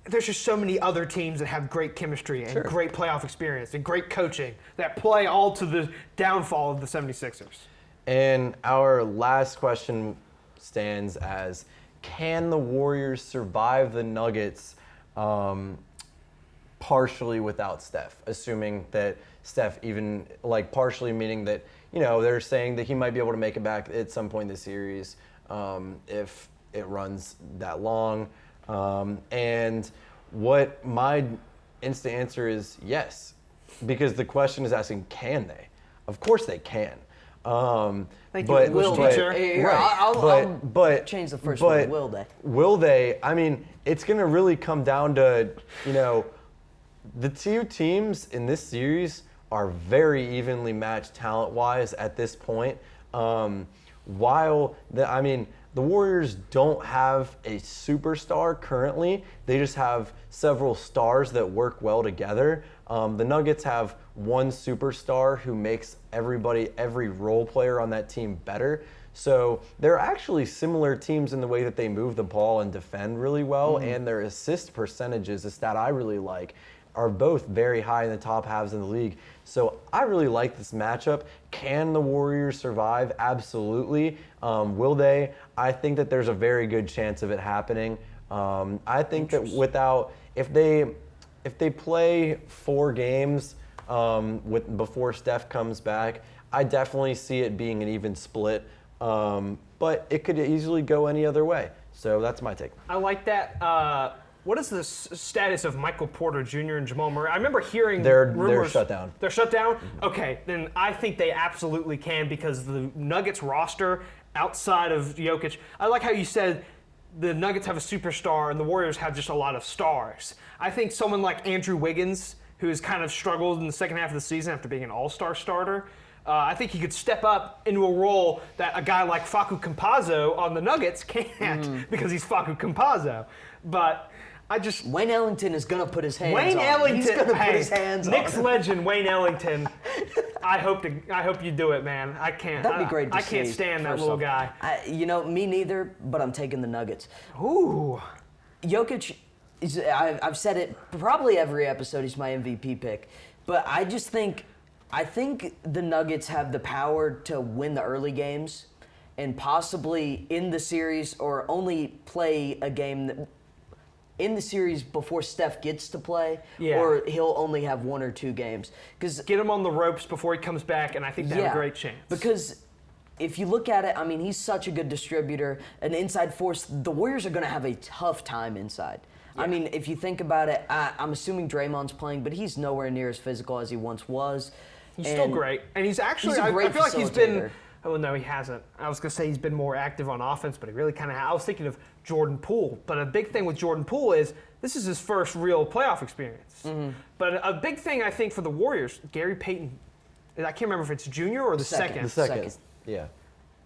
there's just so many other teams that have great chemistry and great playoff experience and great coaching that play all to the downfall of the 76ers. And our last question stands as, can the Warriors survive the Nuggets partially without Steph? Assuming that Steph even, partially meaning that, they're saying that he might be able to make it back at some point in the series if it runs that long. And what my instant answer is yes, because the question is asking, can they? Of course they can. Thank you, English teacher. Here, Right. I'll change the first one. Will they? Will they? I mean, it's going to really come down to, the two teams in this series are very evenly matched talent-wise at this point. The Warriors don't have a superstar currently. They just have several stars that work well together. The Nuggets have one superstar who makes every role player on that team better. So they're actually similar teams in the way that they move the ball and defend really well, and their assist percentages, a stat I really like, are both very high in the top halves in the league. So I really like this matchup. Can the Warriors survive? Absolutely. Will they? I think that there's a very good chance of it happening. I think that if they play 4 games before Steph comes back, I definitely see it being an even split. But it could easily go any other way. So that's my take. I like that. What is the status of Michael Porter Jr. and Jamal Murray? I remember hearing rumors. They're shut down. They're shut down? Okay, then I think they absolutely can, because the Nuggets roster outside of Jokic, I like how you said the Nuggets have a superstar and the Warriors have just a lot of stars. I think someone like Andrew Wiggins, who has kind of struggled in the second half of the season after being an all-star starter, I think he could step up into a role that a guy like Facu Campazzo on the Nuggets can't, because he's Facu Campazzo. But Wayne Ellington is gonna put his hands Wayne on Ellington, him. He's gonna put his hands on Knicks him. legend Wayne Ellington. I hope you do it, man. I can't. That'd be great to I can't see, stand that first little off. guy. Me neither, but I'm taking the Nuggets. Ooh. Jokic, I've said it probably every episode. He's my MVP pick, but I think the Nuggets have the power to win the early games, and possibly in the series, or only play a game in the series before Steph gets to play, or he'll only have 1 or 2 games. Because get him on the ropes before he comes back, and I think they have a great chance. Because if you look at it, I mean, he's such a good distributor, an inside force. The Warriors are going to have a tough time inside. I mean, if you think about it, I'm assuming Draymond's playing, but he's nowhere near as physical as he once was. He's still great, and he's actually. I feel like he's been. Oh no, he hasn't. I was gonna say he's been more active on offense, but he really kind of. I was thinking of Jordan Poole, but a big thing with Jordan Poole is this is his first real playoff experience. But a big thing I think for the Warriors, Gary Payton. I can't remember if it's junior or the second. The second. Yeah.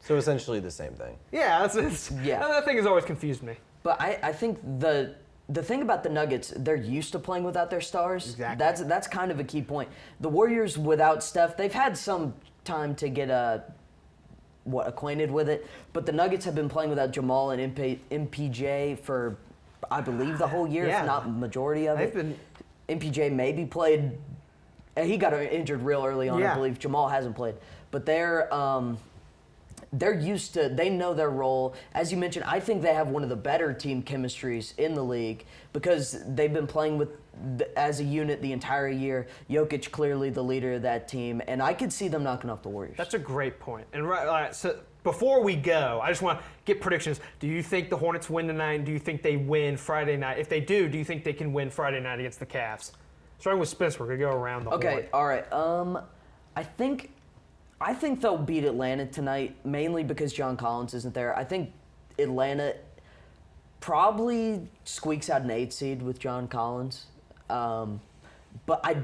So essentially the same thing. Yeah, that thing has always confused me. But I think the thing about the Nuggets, they're used to playing without their stars. Exactly. That's kind of a key point. The Warriors without Steph, they've had some time to get acquainted with it, but the Nuggets have been playing without Jamal and MPJ for, I believe, the whole year, if not majority of it. MPJ maybe played. He got injured real early on, I believe. Jamal hasn't played, but they're used to, they know their role. As you mentioned, I think they have one of the better team chemistries in the league because they've been playing as a unit the entire year. Jokic clearly the leader of that team, and I could see them knocking off the Warriors. That's a great point. And so before we go, I just want to get predictions. Do you think the Hornets win tonight? Do you think they win Friday night? If they do you think they can win Friday night against the Cavs? Starting with Spencer, we're going to go around the horn. Okay, all right. I think they'll beat Atlanta tonight, mainly because John Collins isn't there. I think Atlanta probably squeaks out an 8 seed with John Collins. But I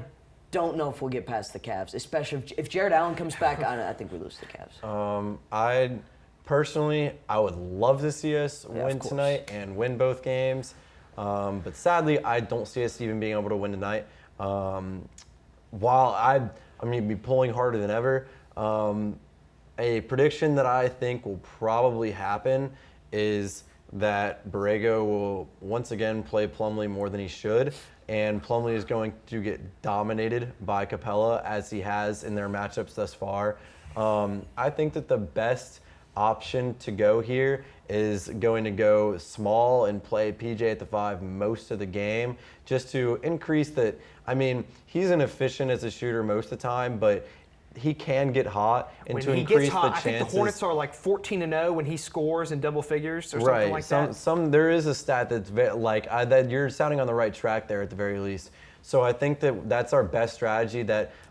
don't know if we'll get past the Cavs, especially if Jared Allen comes back. I think we lose to the Cavs. I would love to see us win tonight and win both games. But sadly, I don't see us even being able to win tonight. While I'm going to be pulling harder than ever, a prediction that I think will probably happen is that Borrego will once again play Plumlee more than he should, and Plumlee is going to get dominated by Capella as he has in their matchups thus far. I think that the best option to go here is going to go small and play PJ at the 5 most of the game just to increase that. I mean, he's inefficient as a shooter most of the time, but he can get hot, and when to he increase gets hot, the chances. I think the Hornets are like 14-0 when he scores in double figures or something like that. There is a stat that's that you're sounding on the right track there at the very least. So I think that's our best strategy.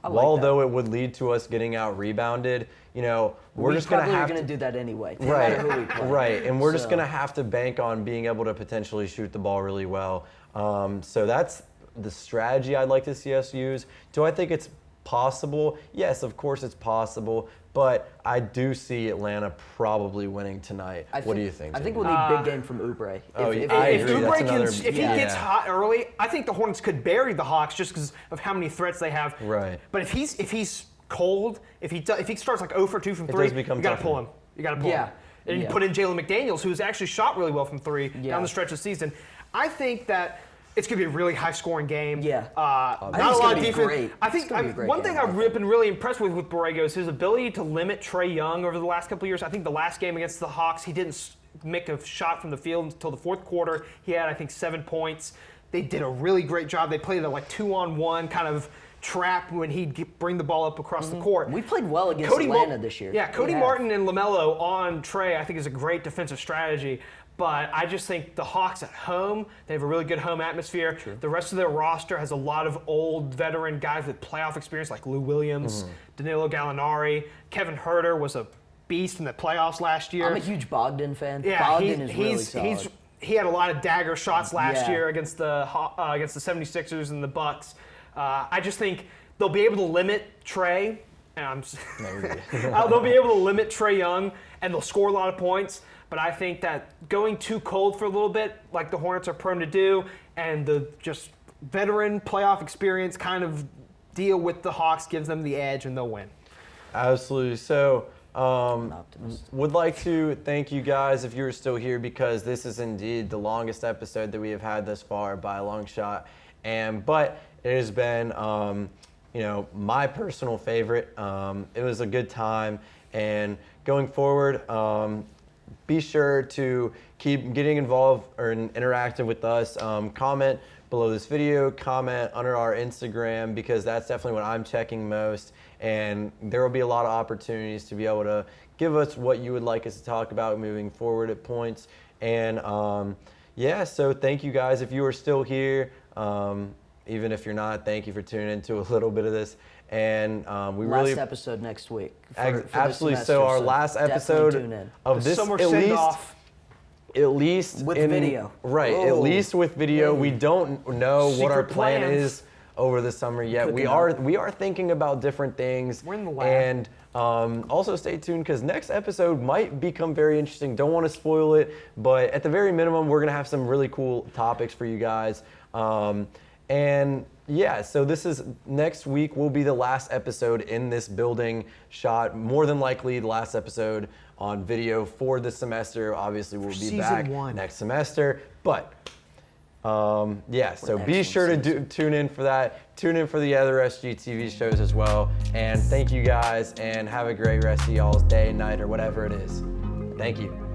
Although it would lead to us getting out rebounded, we're just going to have to do that anyway. No matter who we play. Right, and we're just going to have to bank on being able to potentially shoot the ball really well. So that's the strategy I'd like to see us use. Do I think it's possible? Yes, of course it's possible, but I do see Atlanta probably winning tonight. What do you think, Jimmy? I think we'll need big game from Oubre. If he gets hot early, I think the Hornets could bury the Hawks just because of how many threats they have. Right. But if he's cold, if he starts like 0 for 2 from 3, you got to pull him. You got to pull him. And you put in Jalen McDaniels, who's actually shot really well from 3 down the stretch of the season. I think that it's going to be a really high-scoring game. Yeah. Not a lot of defense. Great. I think one thing I've been really impressed with Borrego is his ability to limit Trae Young over the last couple of years. I think the last game against the Hawks, he didn't make a shot from the field until the fourth quarter. He had, I think, 7 points. They did a really great job. They played a 2-on-1 kind of trap when he'd bring the ball up across the court. We played well against Atlanta this year. Yeah, Cody Martin and LaMelo on Trae, I think, is a great defensive strategy. But I just think the Hawks at home, they have a really good home atmosphere. True. The rest of their roster has a lot of old veteran guys with playoff experience like Lou Williams, Danilo Gallinari. Kevin Huerter was a beast in the playoffs last year. I'm a huge Bogdan fan. Yeah, Bogdan is really solid. He had a lot of dagger shots last year against the 76ers and the Bucks. I just think they'll be able to limit Trae. They'll be able to limit Trae Young, and they'll score a lot of points. But I think that going too cold for a little bit, like the Hornets are prone to do, and the just veteran playoff experience kind of deal with the Hawks gives them the edge, and they'll win. Absolutely. So optimist. Would like to thank you guys if you're still here, because this is indeed the longest episode that we have had thus far by a long shot. But it has been, my personal favorite. It was a good time, and going forward, be sure to keep getting involved or interactive with us. Comment below this video, comment under our Instagram, because that's definitely what I'm checking most. And there will be a lot of opportunities to be able to give us what you would like us to talk about moving forward at points. And so thank you guys if you are still here. Even if you're not, thank you for tuning into a little bit of this. And we last episode next week. For absolutely. This semester, So our last definitely episode tune in. of this, Summer at send-off. least With in, video. right? Oh. At least with video. We don't know what our Secret plan plans. is over the summer yet. Cooking We are thinking about different things. We're in the lab. And also stay tuned, because next episode might become very interesting. Don't want to spoil it, but at the very minimum, we're gonna have some really cool topics for you guys. So this is next week will be the last episode in this building shot. More than likely the last episode on video for the semester. Obviously we'll be season back 1. next semester, but so be excellent sure to tune in for that. Tune in for the other SGTV shows as well. And thank you guys, and have a great rest of y'all's day, night, or whatever it is. Thank you.